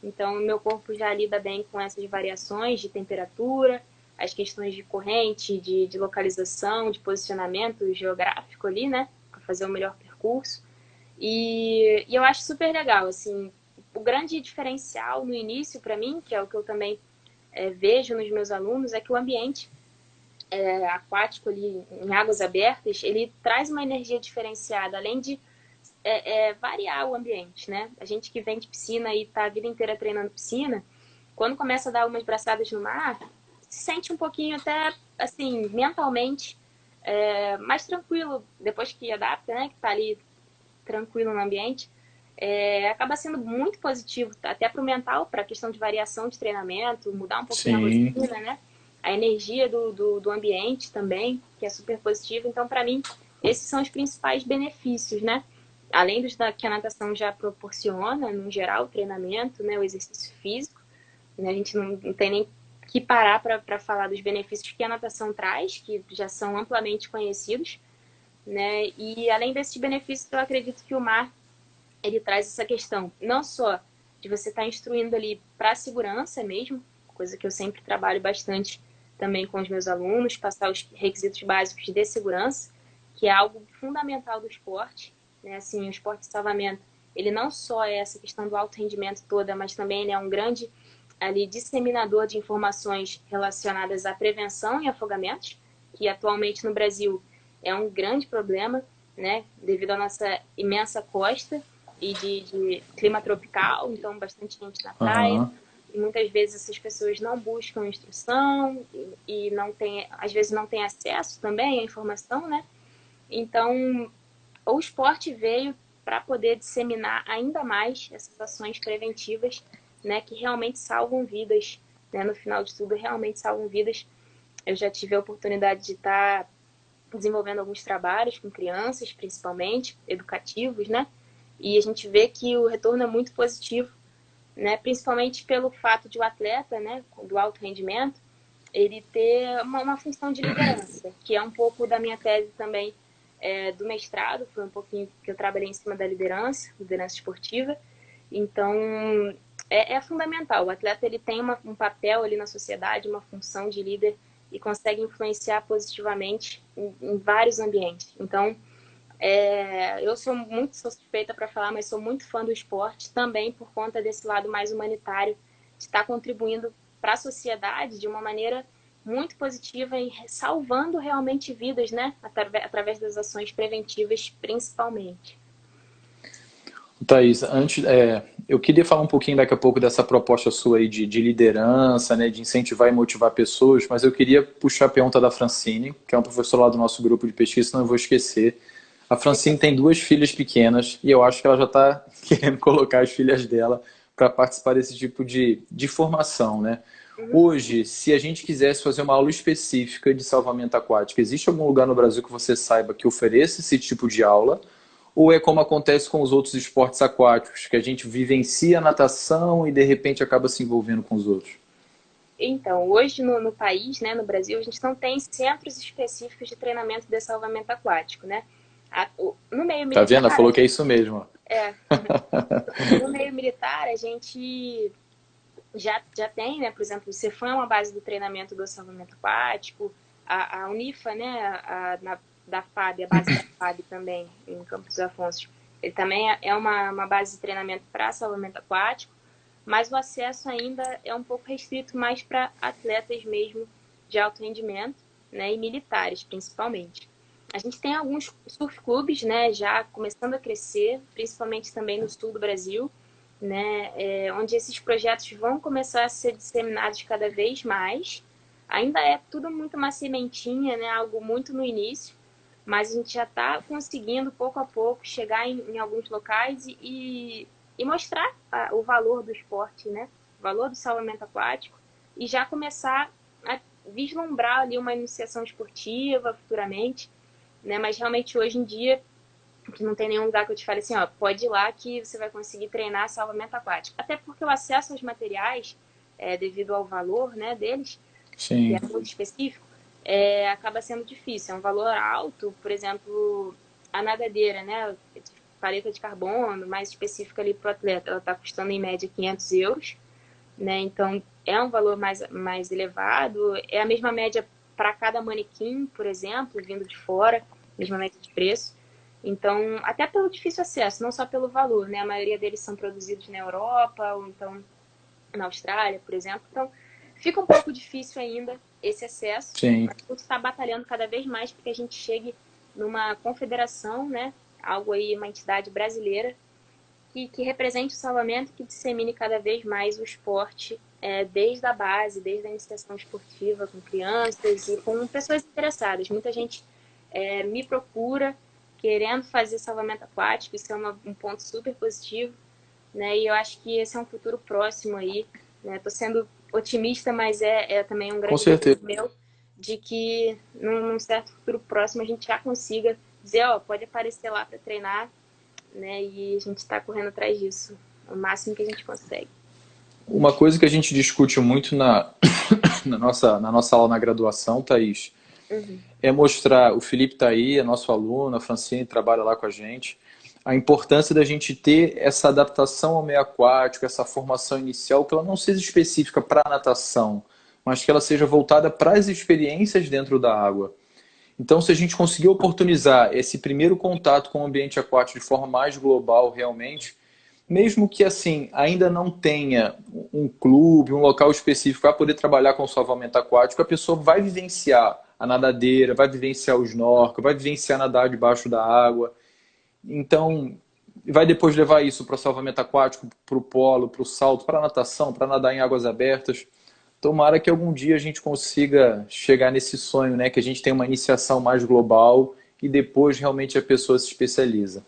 Então, o meu corpo já lida bem com essas variações de temperatura, as questões de corrente, de localização, de posicionamento geográfico ali, né? Para fazer o melhor percurso. E eu acho super legal, assim, o grande diferencial no início para mim, que é o que eu também vejo nos meus alunos, é que o ambiente aquático ali em águas abertas, ele traz uma energia diferenciada, além de variar o ambiente, né? A gente que vem de piscina e tá a vida inteira treinando piscina, quando começa a dar umas braçadas no mar, se sente um pouquinho até, assim, mentalmente mais tranquilo, depois que adapta, né? Que tá ali tranquilo no ambiente, acaba sendo muito positivo, até para o mental, para a questão de variação de treinamento, mudar um pouquinho a Sim. rotina, né? A energia do ambiente também, que é super positiva. Então, para mim, esses são os principais benefícios, né? Além dos que a natação já proporciona, no geral, o treinamento, né? O exercício físico, né? A gente não tem nem que parar para falar dos benefícios que a natação traz, que já são amplamente conhecidos, né? E além desses benefícios, eu acredito que o mar ele traz essa questão não só de você estar instruindo ali para a segurança mesmo, coisa que eu sempre trabalho bastante também com os meus alunos, passar os requisitos básicos de segurança, que é algo fundamental do esporte, né? Assim, o esporte de salvamento, ele não só é essa questão do alto rendimento toda, mas também ele é um grande ali disseminador de informações relacionadas à prevenção e afogamentos, que atualmente no Brasil é um grande problema, né? Devido à nossa imensa costa e de clima tropical, então bastante gente na praia. Uhum. E muitas vezes essas pessoas não buscam instrução e não tem, às vezes não têm acesso também à informação, né? Então, o esporte veio para poder disseminar ainda mais essas ações preventivas, né, que realmente salvam vidas, né? No final de tudo, realmente salvam vidas. Eu já tive a oportunidade de estar desenvolvendo alguns trabalhos com crianças, principalmente, educativos, né? E a gente vê que o retorno é muito positivo, né? Principalmente pelo fato de o atleta, né, do alto rendimento, ele ter uma função de liderança, que é um pouco da minha tese também do mestrado, foi um pouquinho que eu trabalhei em cima da liderança esportiva. Então, é fundamental. O atleta ele tem um papel ali na sociedade, uma função de líder e consegue influenciar positivamente em vários ambientes. Então, eu sou suspeita para falar, mas sou muito fã do esporte também por conta desse lado mais humanitário, de estar contribuindo para a sociedade de uma maneira muito positiva e salvando realmente vidas, né? Através das ações preventivas, principalmente. Thaís, antes, eu queria falar um pouquinho daqui a pouco dessa proposta sua aí de liderança, né, de incentivar e motivar pessoas, mas eu queria puxar a pergunta da Francine, que é uma professora lá do nosso grupo de pesquisa, senão eu vou esquecer. A Francine tem duas filhas pequenas e eu acho que ela já está querendo colocar as filhas dela para participar desse tipo de formação, né? Uhum. Hoje, se a gente quisesse fazer uma aula específica de salvamento aquático, existe algum lugar no Brasil que você saiba que ofereça esse tipo de aula? Ou é como acontece com os outros esportes aquáticos, que a gente vivencia a natação e de repente acaba se envolvendo com os outros? Então, hoje no país, né, no Brasil, a gente não tem centros específicos de treinamento de salvamento aquático, né? No meio Tá militar, vendo? Ela falou que é isso mesmo. é, no meio militar a gente já tem, né? Por exemplo, o Cefam é uma base do treinamento do salvamento aquático, a Unifa, né? Da FAB, a base da FAB também, em Campos dos Afonsos, ele também é uma base de treinamento para salvamento aquático, mas o acesso ainda é um pouco restrito mais para atletas mesmo de alto rendimento, né? E militares, principalmente. A gente tem alguns surf clubes, né? Já começando a crescer, principalmente também no sul do Brasil, né, onde esses projetos vão começar a ser disseminados cada vez mais. Ainda é tudo muito uma sementinha, né, algo muito no início, mas a gente já está conseguindo, pouco a pouco, chegar em alguns locais e mostrar o valor do esporte, né, o valor do salvamento aquático, e já começar a vislumbrar ali uma iniciação esportiva futuramente, né, mas realmente hoje em dia que não tem nenhum lugar que eu te fale assim, ó, pode ir lá que você vai conseguir treinar salvamento aquático. Até porque o acesso aos materiais, devido ao valor, né, deles, que é Sim, muito específico, acaba sendo difícil. É um valor alto, por exemplo, a nadadeira, né, paleta de carbono, mais específica ali para o atleta, ela está custando em média 500 euros, né, então é um valor mais elevado, é a mesma média para cada manequim, por exemplo, vindo de fora, mesma média de preço. Então, até pelo difícil acesso, não só pelo valor, né? A maioria deles são produzidos na Europa ou então na Austrália, por exemplo. Então, fica um pouco difícil ainda esse acesso, sim. mas a gente está batalhando cada vez mais para que a gente chegue numa confederação, né? Algo aí, uma entidade brasileira que represente o salvamento e que dissemine cada vez mais o esporte desde a base, desde a iniciação esportiva com crianças e com pessoas interessadas. Muita gente me procura querendo fazer salvamento aquático, isso é um ponto super positivo, né? E eu acho que esse é um futuro próximo aí, né? Estou sendo otimista, mas é também um Com grande desejo certeza. meu de que num certo futuro próximo a gente já consiga dizer, ó, pode aparecer lá para treinar, né? E a gente está correndo atrás disso, o máximo que a gente consegue. Uma coisa que a gente discute muito na nossa aula na graduação, Thaís, Uhum. é mostrar, o Felipe está aí, é nosso aluno, a Francine trabalha lá com a gente, a importância da gente ter essa adaptação ao meio aquático, essa formação inicial, que ela não seja específica para a natação, mas que ela seja voltada para as experiências dentro da água. Então, se a gente conseguir oportunizar esse primeiro contato com o ambiente aquático de forma mais global, realmente, mesmo que assim ainda não tenha um clube, um local específico para poder trabalhar com salvamento aquático, a pessoa vai vivenciar a nadadeira, vai vivenciar o snorkel, vai vivenciar nadar debaixo da água. Então, vai depois levar isso para o salvamento aquático, para o polo, para o salto, para a natação, para nadar em águas abertas. Tomara que algum dia a gente consiga chegar nesse sonho, né? Que a gente tenha uma iniciação mais global e depois realmente a pessoa se especializa.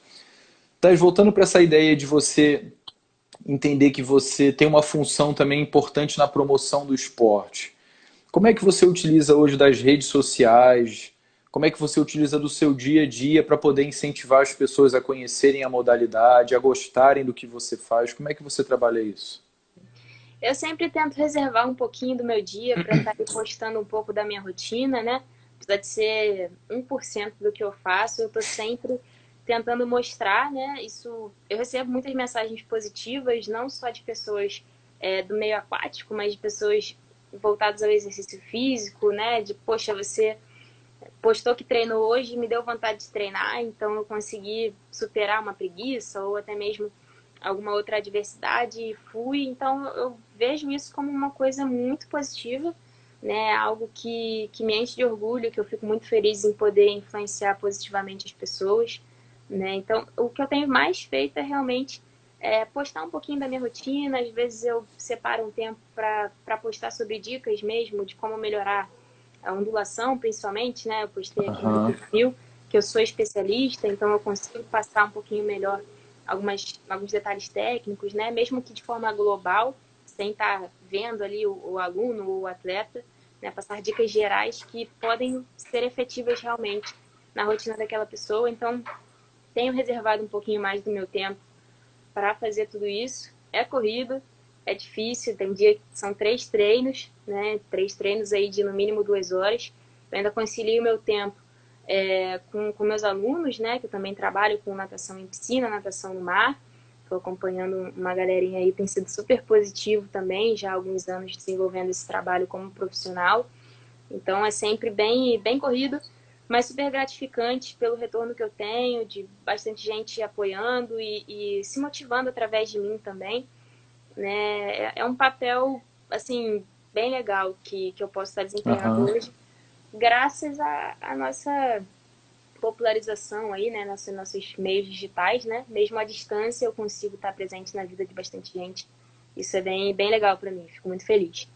Thais, voltando para essa ideia de você entender que você tem uma função também importante na promoção do esporte. Como é que você utiliza hoje das redes sociais? Como é que você utiliza do seu dia a dia para poder incentivar as pessoas a conhecerem a modalidade, a gostarem do que você faz? Como é que você trabalha isso? Eu sempre tento reservar um pouquinho do meu dia para estar postando um pouco da minha rotina, né? Apesar de ser 1% do que eu faço, eu estou sempre tentando mostrar, né? Isso, eu recebo muitas mensagens positivas, não só de pessoas do meio aquático, mas de pessoas voltadas ao exercício físico, né? De, poxa, você postou que treinou hoje e me deu vontade de treinar, então eu consegui superar uma preguiça ou até mesmo alguma outra adversidade e fui. Então eu vejo isso como uma coisa muito positiva, né? Algo que me enche de orgulho, que eu fico muito feliz em poder influenciar positivamente as pessoas, né? Então, o que eu tenho mais feito é realmente postar um pouquinho da minha rotina. Às vezes eu separo um tempo para postar sobre dicas mesmo de como melhorar a ondulação, principalmente, né? Eu postei aqui no meu perfil que eu sou especialista, então eu consigo passar um pouquinho melhor alguns detalhes técnicos, né? Mesmo que de forma global, sem estar vendo ali o aluno ou o atleta, né? Passar dicas gerais que podem ser efetivas realmente na rotina daquela pessoa. Então, tenho reservado um pouquinho mais do meu tempo para fazer tudo isso. É corrido, é difícil, tem dia que são 3 treinos, né? 3 treinos aí de no mínimo 2 horas. Eu ainda concilio o meu tempo com meus alunos, né? Que eu também trabalho com natação em piscina, natação no mar. Estou acompanhando uma galerinha aí, tem sido super positivo também, já há alguns anos desenvolvendo esse trabalho como profissional. Então é sempre bem corrido, mas super gratificante pelo retorno que eu tenho, de bastante gente apoiando e se motivando através de mim também, né? É um papel, assim, bem legal que eu posso estar desempenhando hoje, graças à nossa popularização aí, né? Nossos meios digitais, né? Mesmo à distância, eu consigo estar presente na vida de bastante gente. Isso é bem legal para mim, fico muito feliz.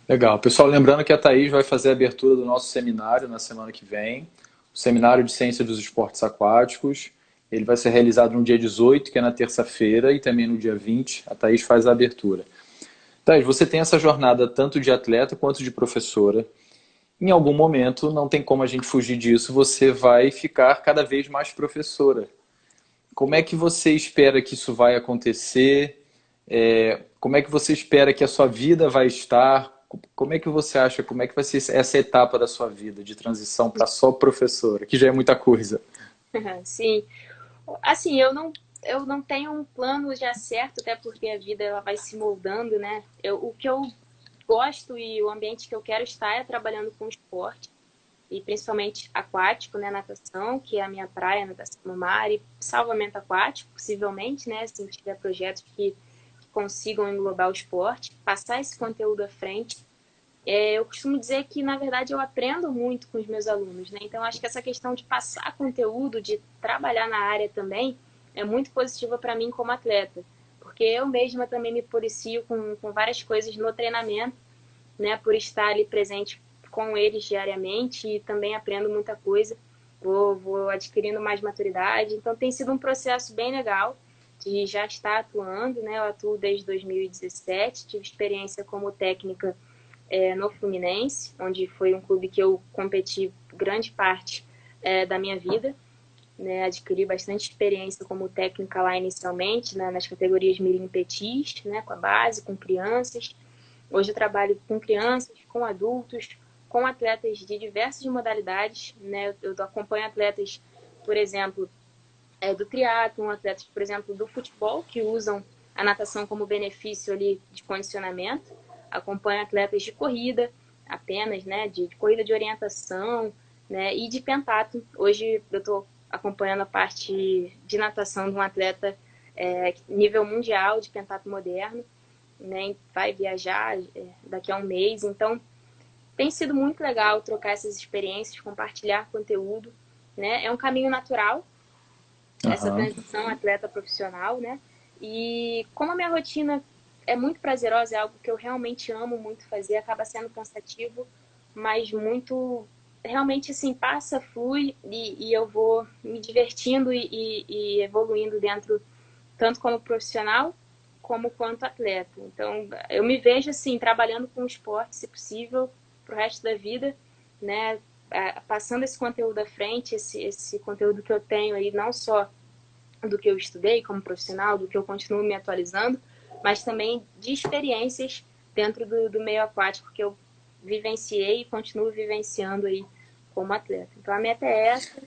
Legal. Pessoal, lembrando que a Thaís vai fazer a abertura do nosso seminário na semana que vem, o Seminário de Ciência dos Esportes Aquáticos. Ele vai ser realizado no dia 18, que é na terça-feira, e também no dia 20, a Thaís faz a abertura. Thaís, você tem essa jornada tanto de atleta quanto de professora. Em algum momento, não tem como a gente fugir disso, você vai ficar cada vez mais professora. Como é que você espera que isso vai acontecer? Como é que você espera que a sua vida vai estar? Como é que você acha, como é que vai ser essa etapa da sua vida de transição para só professora, que já é muita coisa? Sim, assim, eu não tenho um plano já certo, até porque a vida ela vai se moldando, né? O que eu gosto e o ambiente que eu quero estar é trabalhando com esporte, e principalmente aquático, né? Natação, que é a minha praia, natação no mar, e salvamento aquático, possivelmente, né? Se tiver projetos que consigam englobar o esporte, passar esse conteúdo à frente. Eu costumo dizer que, na verdade, eu aprendo muito com os meus alunos, né? Então, acho que essa questão de passar conteúdo, de trabalhar na área também, é muito positiva para mim como atleta. Porque eu mesma também me policio com várias coisas no treinamento, né? Por estar ali presente com eles diariamente e também aprendo muita coisa. Vou adquirindo mais maturidade. Então, tem sido um processo bem legal de já estar atuando, né? Eu atuo desde 2017, tive experiência como técnica no Fluminense, onde foi um clube que eu competi grande parte da minha vida, né? Adquiri bastante experiência como técnica lá inicialmente, né? Nas categorias Mirim Petis, né? Com a base, com crianças. Hoje eu trabalho com crianças, com adultos, com atletas de diversas modalidades, né? Eu acompanho atletas, por exemplo, do triatlon, atletas, por exemplo, do futebol, que usam a natação como benefício ali de condicionamento. Acompanho atletas de corrida, apenas, né, de corrida de orientação, né, e de pentatlo. Hoje eu estou acompanhando a parte de natação de um atleta nível mundial de pentatlo moderno, né, vai viajar daqui a um mês. Então, tem sido muito legal trocar essas experiências, compartilhar conteúdo, né? É um caminho natural, essa Aham. transição atleta profissional, né? E como a minha rotina é muito prazerosa, é algo que eu realmente amo muito fazer, acaba sendo cansativo, mas muito realmente assim passa, flui e eu vou me divertindo e evoluindo dentro, tanto como profissional como quanto atleta. Então eu me vejo assim trabalhando com esporte, se possível, pro resto da vida, né? Passando esse conteúdo à frente, esse conteúdo que eu tenho aí, não só do que eu estudei como profissional, do que eu continuo me atualizando, mas também de experiências dentro do meio aquático que eu vivenciei e continuo vivenciando aí como atleta. Então a meta é essa,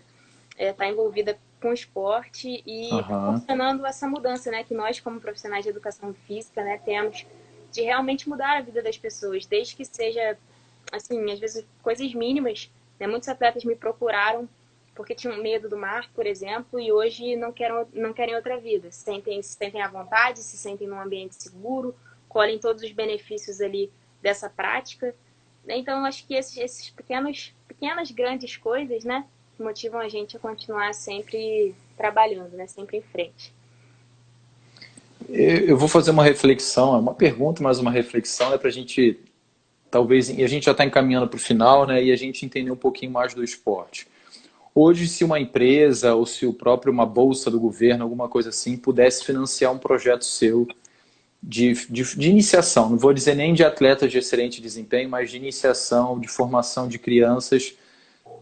estar envolvida com o esporte e Aham. proporcionando essa mudança, né, que nós como profissionais de educação física, né, temos de realmente mudar a vida das pessoas, desde que seja, assim, às vezes coisas mínimas, né? Muitos atletas me procuraram porque tinham medo do mar, por exemplo, e hoje não querem outra vida. Se sentem à vontade, se sentem num ambiente seguro, colhem todos os benefícios ali dessa prática. Então, eu acho que esses pequenas, grandes coisas, né, que motivam a gente a continuar sempre trabalhando, né? Sempre em frente. Eu vou fazer uma reflexão, é uma pergunta, mas uma reflexão é para a gente, talvez, e a gente já está encaminhando para o final, né? E a gente entender um pouquinho mais do esporte. Hoje, se uma empresa ou se o próprio uma bolsa do governo, alguma coisa assim, pudesse financiar um projeto seu de iniciação, não vou dizer nem de atletas de excelente desempenho, mas de iniciação, de formação de crianças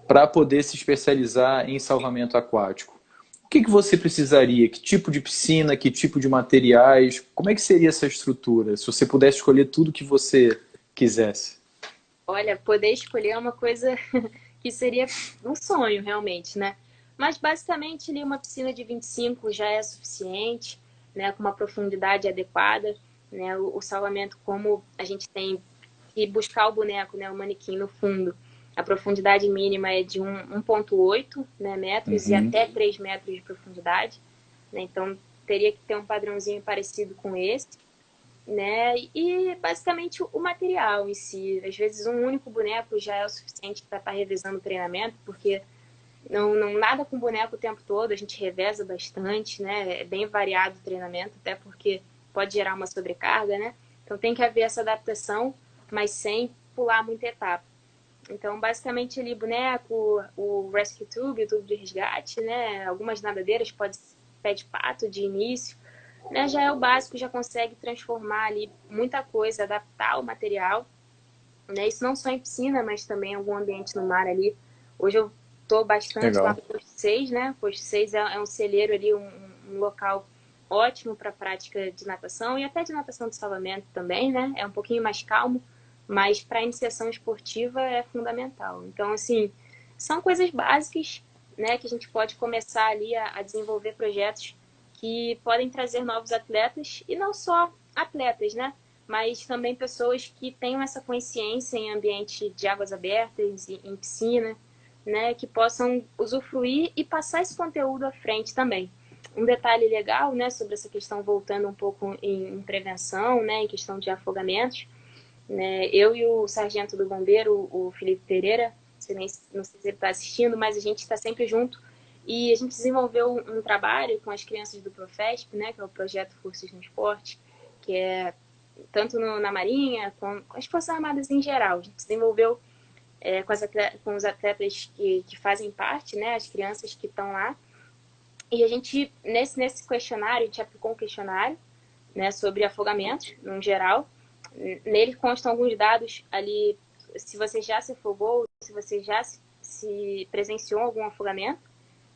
para poder se especializar em salvamento aquático. O que você precisaria? Que tipo de piscina, que tipo de materiais? Como é que seria essa estrutura, se você pudesse escolher tudo que você quisesse? Olha, poder escolher é uma coisa que seria um sonho, realmente, né? Mas basicamente ali uma piscina de 25 já é suficiente, né? Com uma profundidade adequada, né? O salvamento, como a gente tem que buscar o boneco, né? O manequim no fundo, a profundidade mínima é de 1,8, né, metros e Uhum. até 3 metros de profundidade, né? Então teria que ter um padrãozinho parecido com esse, né? E basicamente o material em si. Às vezes um único boneco já é o suficiente para estar revezando o treinamento, porque não nada com boneco o tempo todo, a gente reveza bastante, né? É bem variado o treinamento, até porque pode gerar uma sobrecarga, né? Então tem que haver essa adaptação, mas sem pular muita etapa. Então, basicamente ali, boneco, o rescue tube, o tubo de resgate, né? Algumas nadadeiras, pé de pato de início, né? Já é o básico, já consegue transformar ali muita coisa, adaptar o material, né? Isso não só em piscina, mas também em algum ambiente no mar ali. Hoje eu estou bastante lá Legal. no Posto 6, né? Posto 6 é um celeiro ali, um local ótimo para prática de natação e até de natação de salvamento também, né? É um pouquinho mais calmo, mas para iniciação esportiva é fundamental. Então, assim, são coisas básicas, né, que a gente pode começar ali a desenvolver projetos que podem trazer novos atletas e não só atletas, né? Mas também pessoas que tenham essa consciência em ambiente de águas abertas, em piscina, né, que possam usufruir e passar esse conteúdo à frente também. Um detalhe legal, né, sobre essa questão, voltando um pouco em prevenção, né, em questão de afogamentos, né, eu e o sargento do bombeiro, o Felipe Pereira, não sei se ele está assistindo, mas a gente está sempre junto, e a gente desenvolveu um trabalho com as crianças do Profesp, né, que é o projeto Forças no Esporte, que é tanto na Marinha, com as Forças Armadas em geral. A gente desenvolveu com os atletas que fazem parte, né, as crianças que estão lá. E a gente, nesse questionário, a gente aplicou um questionário, né, sobre afogamentos, no geral. Nele constam alguns dados ali, se você já se afogou, se você já se presenciou algum afogamento,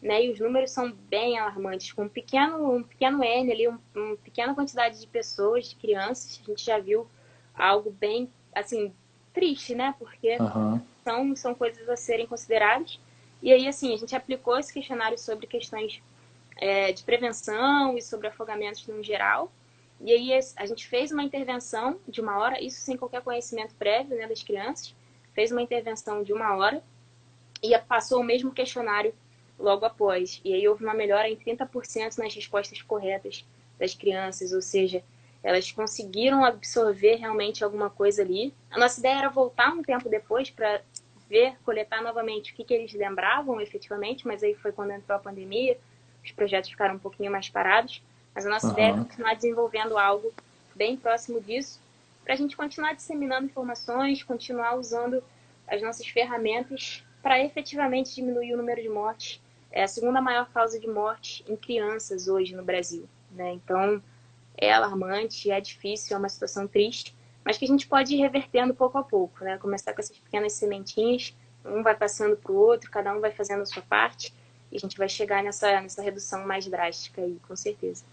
né? E os números são bem alarmantes, com um pequeno N ali, uma pequena quantidade de pessoas, de crianças, a gente já viu algo bem, assim, triste, né? Porque Uhum. são coisas a serem consideradas. E aí, assim, a gente aplicou esse questionário sobre questões de prevenção e sobre afogamentos no geral. E aí a gente fez uma intervenção de 1 hora, isso sem qualquer conhecimento prévio, né, das crianças. Fez uma intervenção de 1 hora e passou o mesmo questionário logo após. E aí houve uma melhora em 30% nas respostas corretas das crianças, ou seja, elas conseguiram absorver realmente alguma coisa ali. A nossa ideia era voltar um tempo depois para coletar novamente o que eles lembravam efetivamente, mas aí foi quando entrou a pandemia, os projetos ficaram um pouquinho mais parados. Mas a nossa ideia é Uhum. continuar desenvolvendo algo bem próximo disso, para a gente continuar disseminando informações, continuar usando as nossas ferramentas para efetivamente diminuir o número de mortes. É a segunda maior causa de morte em crianças hoje no Brasil, né? Então, é alarmante, é difícil, é uma situação triste, mas que a gente pode ir revertendo pouco a pouco, né? Começar com essas pequenas sementinhas, um vai passando para o outro, cada um vai fazendo a sua parte, e a gente vai chegar nessa redução mais drástica aí, com certeza.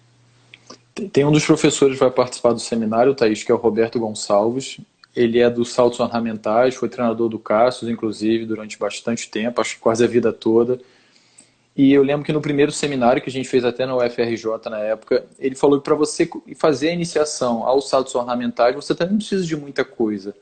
Tem um dos professores que vai participar do seminário, Thaís, que é o Roberto Gonçalves. Ele é dos saltos ornamentais, foi treinador do Cassius, inclusive, durante bastante tempo, acho que quase a vida toda. E eu lembro que no primeiro seminário que a gente fez até na UFRJ na época, ele falou que para você fazer a iniciação aos saltos ornamentais, você também não precisa de muita coisa.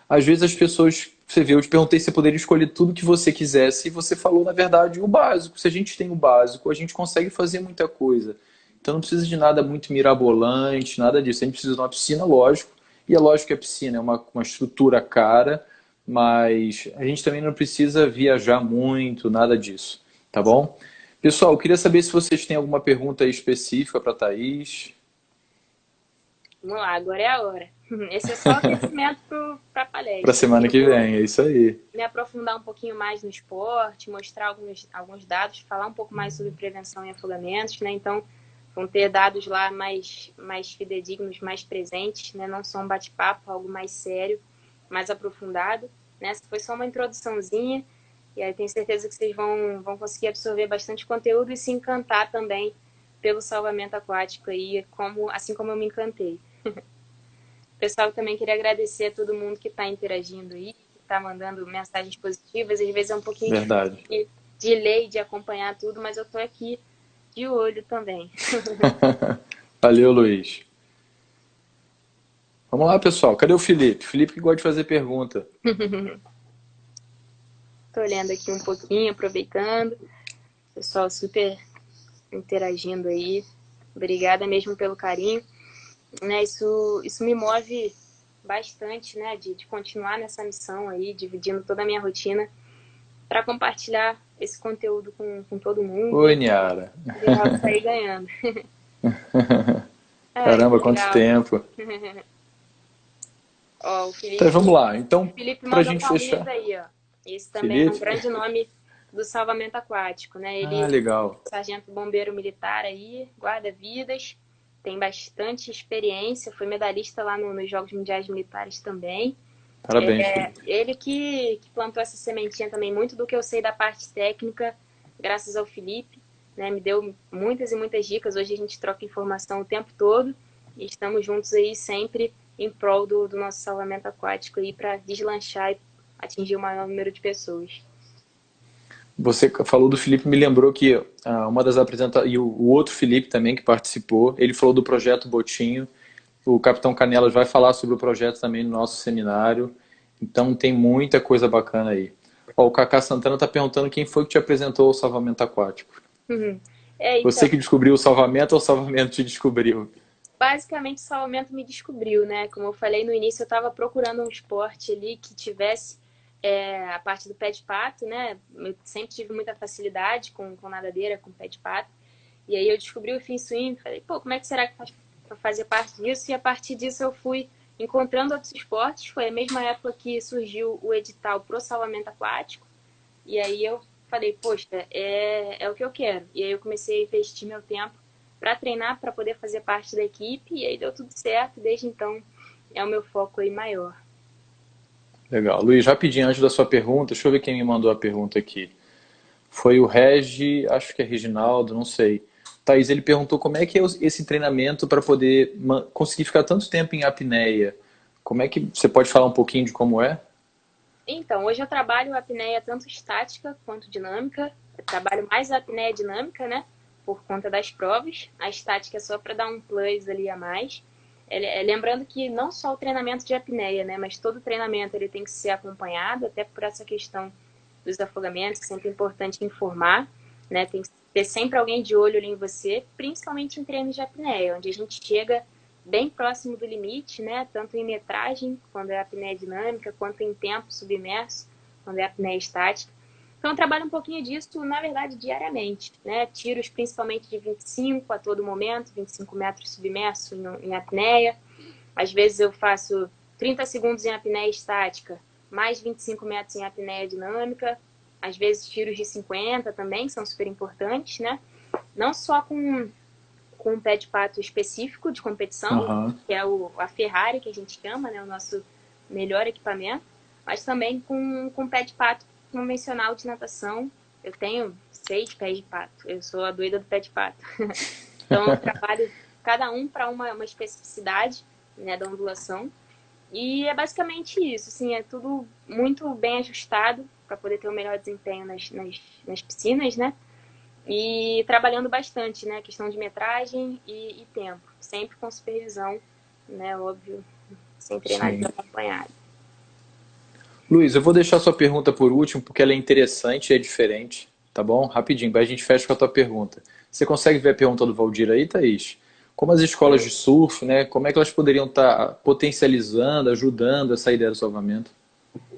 Às vezes as pessoas, você vê, eu te perguntei se você poderia escolher tudo que você quisesse e você falou, na verdade, o básico. Se a gente tem o básico, a gente consegue fazer muita coisa. Então não precisa de nada muito mirabolante, nada disso. A gente precisa de uma piscina, lógico, e é lógico que a piscina é uma estrutura cara, mas a gente também não precisa viajar muito, nada disso, tá bom? Pessoal, eu queria saber se vocês têm alguma pergunta aí específica para a Thaís. Vamos lá, agora é a hora. Esse é só o aquecimento para a Para a palestra. semana Eu que vou vem, é isso aí. me aprofundar um pouquinho mais no esporte, mostrar alguns dados, falar um pouco mais sobre prevenção e afogamentos, né? Então, vão ter dados lá mais fidedignos, mais presentes, né? Não só um bate-papo, algo mais sério, mais aprofundado. Né? Essa foi só uma introduçãozinha, e aí tenho certeza que vocês vão conseguir absorver bastante conteúdo e se encantar também pelo salvamento aquático aí, assim como eu me encantei. Pessoal, também queria agradecer a todo mundo que está interagindo aí, que está mandando mensagens positivas. Às vezes é um pouquinho Verdade. difícil de ler, de acompanhar tudo, mas eu estou aqui de olho também. Valeu, Luiz. Vamos lá, pessoal. Cadê o Felipe? Felipe que gosta de fazer pergunta. Estou olhando aqui um pouquinho, aproveitando. Pessoal super interagindo aí. Obrigada mesmo pelo carinho. Né, isso me move bastante, né, de continuar nessa missão aí, dividindo toda a minha rotina para compartilhar esse conteúdo com todo mundo. Oi, Niara. E sair ganhando. Caramba, quanto legal. tempo. Ó, o Felipe, Então, vamos lá. Então, o Felipe para a mandou gente palminhas fechar. aí, ó. Esse também é um Felipe? grande nome do salvamento aquático, né? Ele Ah, legal. é sargento bombeiro militar aí, guarda-vidas, tem bastante experiência, foi medalhista lá nos Jogos Mundiais Militares também. Parabéns, Felipe. Ele que plantou essa sementinha também, muito do que eu sei da parte técnica, graças ao Felipe, né? Me deu muitas e muitas dicas. Hoje a gente troca informação o tempo todo e estamos juntos aí sempre em prol do nosso salvamento aquático aí para deslanchar e atingir o maior número de pessoas. Você falou do Felipe, me lembrou que uma das apresentações, e o outro Felipe também que participou, ele falou do projeto Botinho. O Capitão Canelas vai falar sobre o projeto também no nosso seminário. Então tem muita coisa bacana aí. Ó, o Cacá Santana está perguntando quem foi que te apresentou o salvamento aquático. Então, Você que descobriu o salvamento ou o salvamento te descobriu? basicamente o salvamento me descobriu, né? Como eu falei no início, eu estava procurando um esporte ali que tivesse a parte do pé de pato, né? Eu sempre tive muita facilidade com nadadeira, com pé de pato. E aí eu descobri o fin swim, falei, pô, como é que será que faz para fazer parte disso? E a partir disso eu fui encontrando outros esportes. Foi a mesma época que surgiu o edital pro salvamento aquático. E aí eu falei, poxa, é o que eu quero. E aí eu comecei a investir meu tempo para treinar, para poder fazer parte da equipe. E aí deu tudo certo. Desde então é o meu foco aí maior. Legal. Luiz, rapidinho antes da sua pergunta, deixa eu ver quem me mandou a pergunta aqui. Foi o Regi, acho que é Reginaldo, não sei. Thaís, ele perguntou como é que é esse treinamento para poder conseguir ficar tanto tempo em apneia. Como é que você pode falar um pouquinho de como é? Então, hoje eu trabalho a apneia tanto estática quanto dinâmica. Eu trabalho mais a apneia dinâmica, né? Por conta das provas. A estática é só para dar um plus ali a mais. Lembrando que não só o treinamento de apneia, né? Mas todo treinamento ele tem que ser acompanhado, até por essa questão dos afogamentos, que sempre é importante informar, né? Tem que ter sempre alguém de olho ali em você, principalmente em treinos de apneia, onde a gente chega bem próximo do limite, né? Tanto em metragem, quando é apneia dinâmica, quanto em tempo submerso, quando é apneia estática. Então, eu trabalho um pouquinho disso, na verdade, diariamente, né? Tiros principalmente de 25 a todo momento, 25 metros submerso em apneia. Às vezes eu faço 30 segundos em apneia estática, mais 25 metros em apneia dinâmica. Às vezes tiros de 50 também, que são super importantes, né? Não só com um pé de pato específico de competição, que é a Ferrari, que a gente chama, né? O nosso melhor equipamento, mas também com pé de pato convencional de natação. Eu tenho 6 pés de pato, eu sou a doida do pé de pato. Então eu trabalho cada um para uma especificidade, né, da ondulação. E é basicamente isso, assim, é tudo muito bem ajustado para poder ter o melhor desempenho nas piscinas, né? E trabalhando bastante, né? Questão de metragem e tempo. Sempre com supervisão, né? Óbvio, sem treinar desacompanhado. Luiz, eu vou deixar sua pergunta por último, porque ela é interessante e é diferente, tá bom? Rapidinho, a gente fecha com a tua pergunta. Você consegue ver a pergunta do Valdir aí, Thaís? Como as escolas de surf, né? Como é que elas poderiam estar potencializando, ajudando essa ideia do salvamento?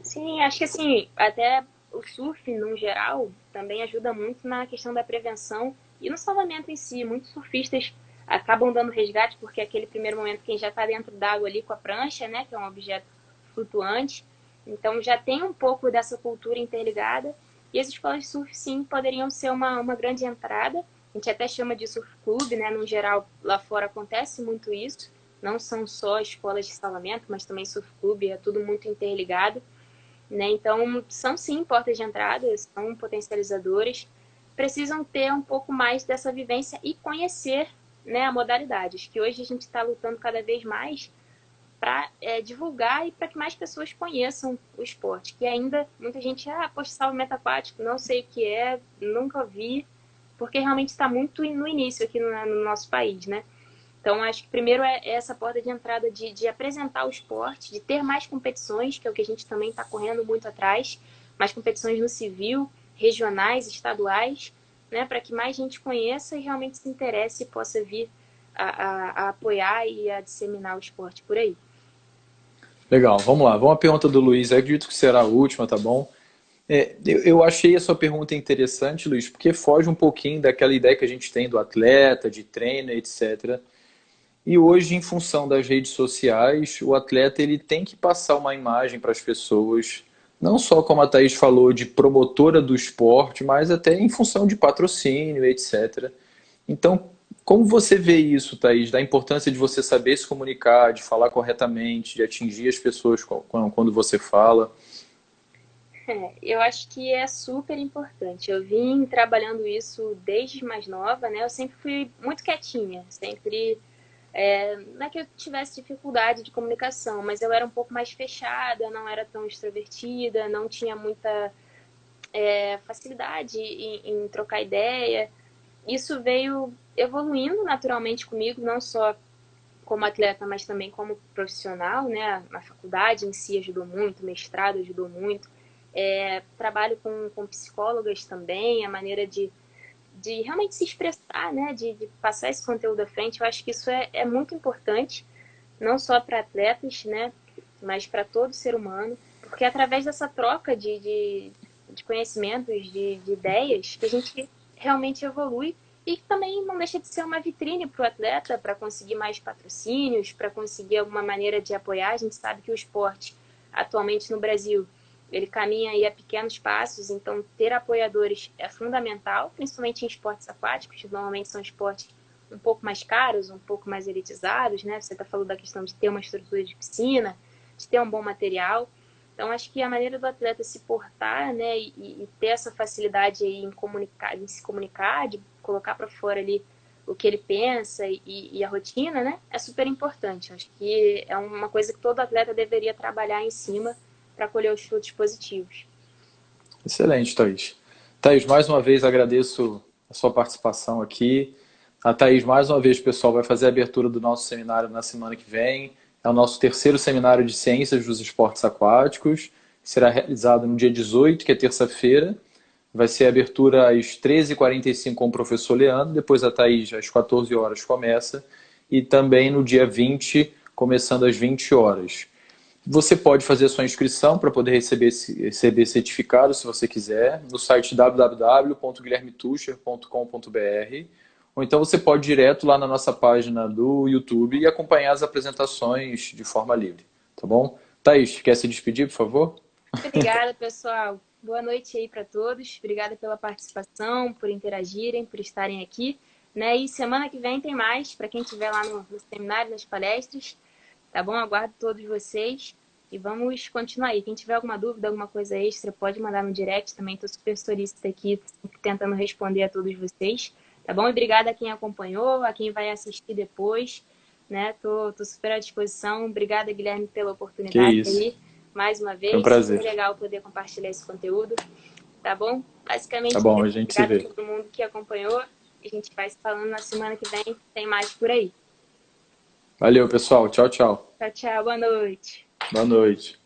Sim, acho que assim, até o surf, no geral, também ajuda muito na questão da prevenção e no salvamento em si. Muitos surfistas acabam dando resgate porque aquele primeiro momento quem já está dentro d'água ali com a prancha, né, que é um objeto flutuante, então já tem um pouco dessa cultura interligada e as escolas de surf, sim, poderiam ser uma grande entrada. A gente até chama de surf clube, né, no geral, lá fora acontece muito isso. Não são só escolas de salvamento, mas também surf clube, é tudo muito interligado, né? Então, são sim portas de entrada, são potencializadores, precisam ter um pouco mais dessa vivência e conhecer, né, a modalidade. Acho que hoje a gente está lutando cada vez mais para divulgar e para que mais pessoas conheçam o esporte, que ainda muita gente, poxa, salvamento aquático, não sei o que é, nunca vi, porque realmente está muito no início aqui no nosso país, né? Então, acho que primeiro é essa porta de entrada de apresentar o esporte, de ter mais competições, que é o que a gente também está correndo muito atrás, mais competições no civil, regionais, estaduais, né, para que mais gente conheça e realmente se interesse e possa vir a apoiar e a disseminar o esporte por aí. Legal, vamos lá. Vamos à pergunta do Luiz. Eu acredito que será a última, tá bom? Eu achei a sua pergunta interessante, Luiz, porque foge um pouquinho daquela ideia que a gente tem do atleta, de treino, etc. E hoje, em função das redes sociais, o atleta ele tem que passar uma imagem para as pessoas, não só como a Thaís falou, de promotora do esporte, mas até em função de patrocínio, etc. Então, como você vê isso, Thaís, da importância de você saber se comunicar, de falar corretamente, de atingir as pessoas quando você fala? Eu acho que é super importante. Eu vim trabalhando isso desde mais nova, né? Eu sempre fui muito quietinha, sempre. Não é que eu tivesse dificuldade de comunicação, mas eu era um pouco mais fechada, não era tão extrovertida, não tinha muita facilidade em trocar ideia. Isso veio evoluindo naturalmente comigo, não só como atleta, mas também como profissional, né? A faculdade em si ajudou muito, o mestrado ajudou muito. Trabalho com psicólogas também, a maneira de realmente se expressar, né? De passar esse conteúdo à frente. Eu acho que isso é muito importante, não só para atletas, né? Mas para todo ser humano, porque é através dessa troca de conhecimentos, de ideias, que a gente realmente evolui e que também não deixa de ser uma vitrine para o atleta, para conseguir mais patrocínios, para conseguir alguma maneira de apoiar. A gente sabe que o esporte, atualmente no Brasil, ele caminha aí a pequenos passos, então ter apoiadores é fundamental, principalmente em esportes aquáticos, que normalmente são esportes um pouco mais caros, um pouco mais elitizados, né? Você está falando da questão de ter uma estrutura de piscina, de ter um bom material. Então, acho que a maneira do atleta se portar, né, e ter essa facilidade aí em comunicar, em se comunicar, de colocar para fora ali o que ele pensa e a rotina, né, é super importante. Acho que é uma coisa que todo atleta deveria trabalhar em cima para colher os frutos positivos. Excelente, Thaís. Thaís, mais uma vez agradeço a sua participação aqui. A Thaís, mais uma vez, pessoal, vai fazer a abertura do nosso seminário na semana que vem. É o nosso terceiro seminário de Ciências dos Esportes Aquáticos. Será realizado no dia 18, que é terça-feira. Vai ser a abertura às 13h45 com o professor Leandro. Depois a Thaís, às 14 horas, começa. E também no dia 20, começando às 20 horas. Você pode fazer a sua inscrição para poder receber certificado, se você quiser, no site www.guilhermetucher.com.br, ou então você pode ir direto lá na nossa página do YouTube e acompanhar as apresentações de forma livre, tá bom? Thaís, quer se despedir, por favor? Obrigada, pessoal. Boa noite aí para todos. Obrigada pela participação, por interagirem, por estarem aqui. Né? E semana que vem tem mais, para quem estiver lá no seminário, nas palestras. Tá bom? Aguardo todos vocês e vamos continuar aí. Quem tiver alguma dúvida, alguma coisa extra, pode mandar no direct. Também estou super solícita aqui, tentando responder a todos vocês. Tá bom? E obrigada a quem acompanhou, a quem vai assistir depois. Né? Tô super à disposição. Obrigada, Guilherme, pela Que oportunidade isso. aí. Mais uma Foi um vez, super prazer. legal poder compartilhar esse conteúdo. Tá bom? Tá Basicamente, bom, a gente se obrigada a vê. todo mundo que acompanhou. A gente vai se falando na semana que vem. Tem mais por aí. Valeu, pessoal. Tchau, tchau. Tchau, tchau. Boa noite. Boa noite.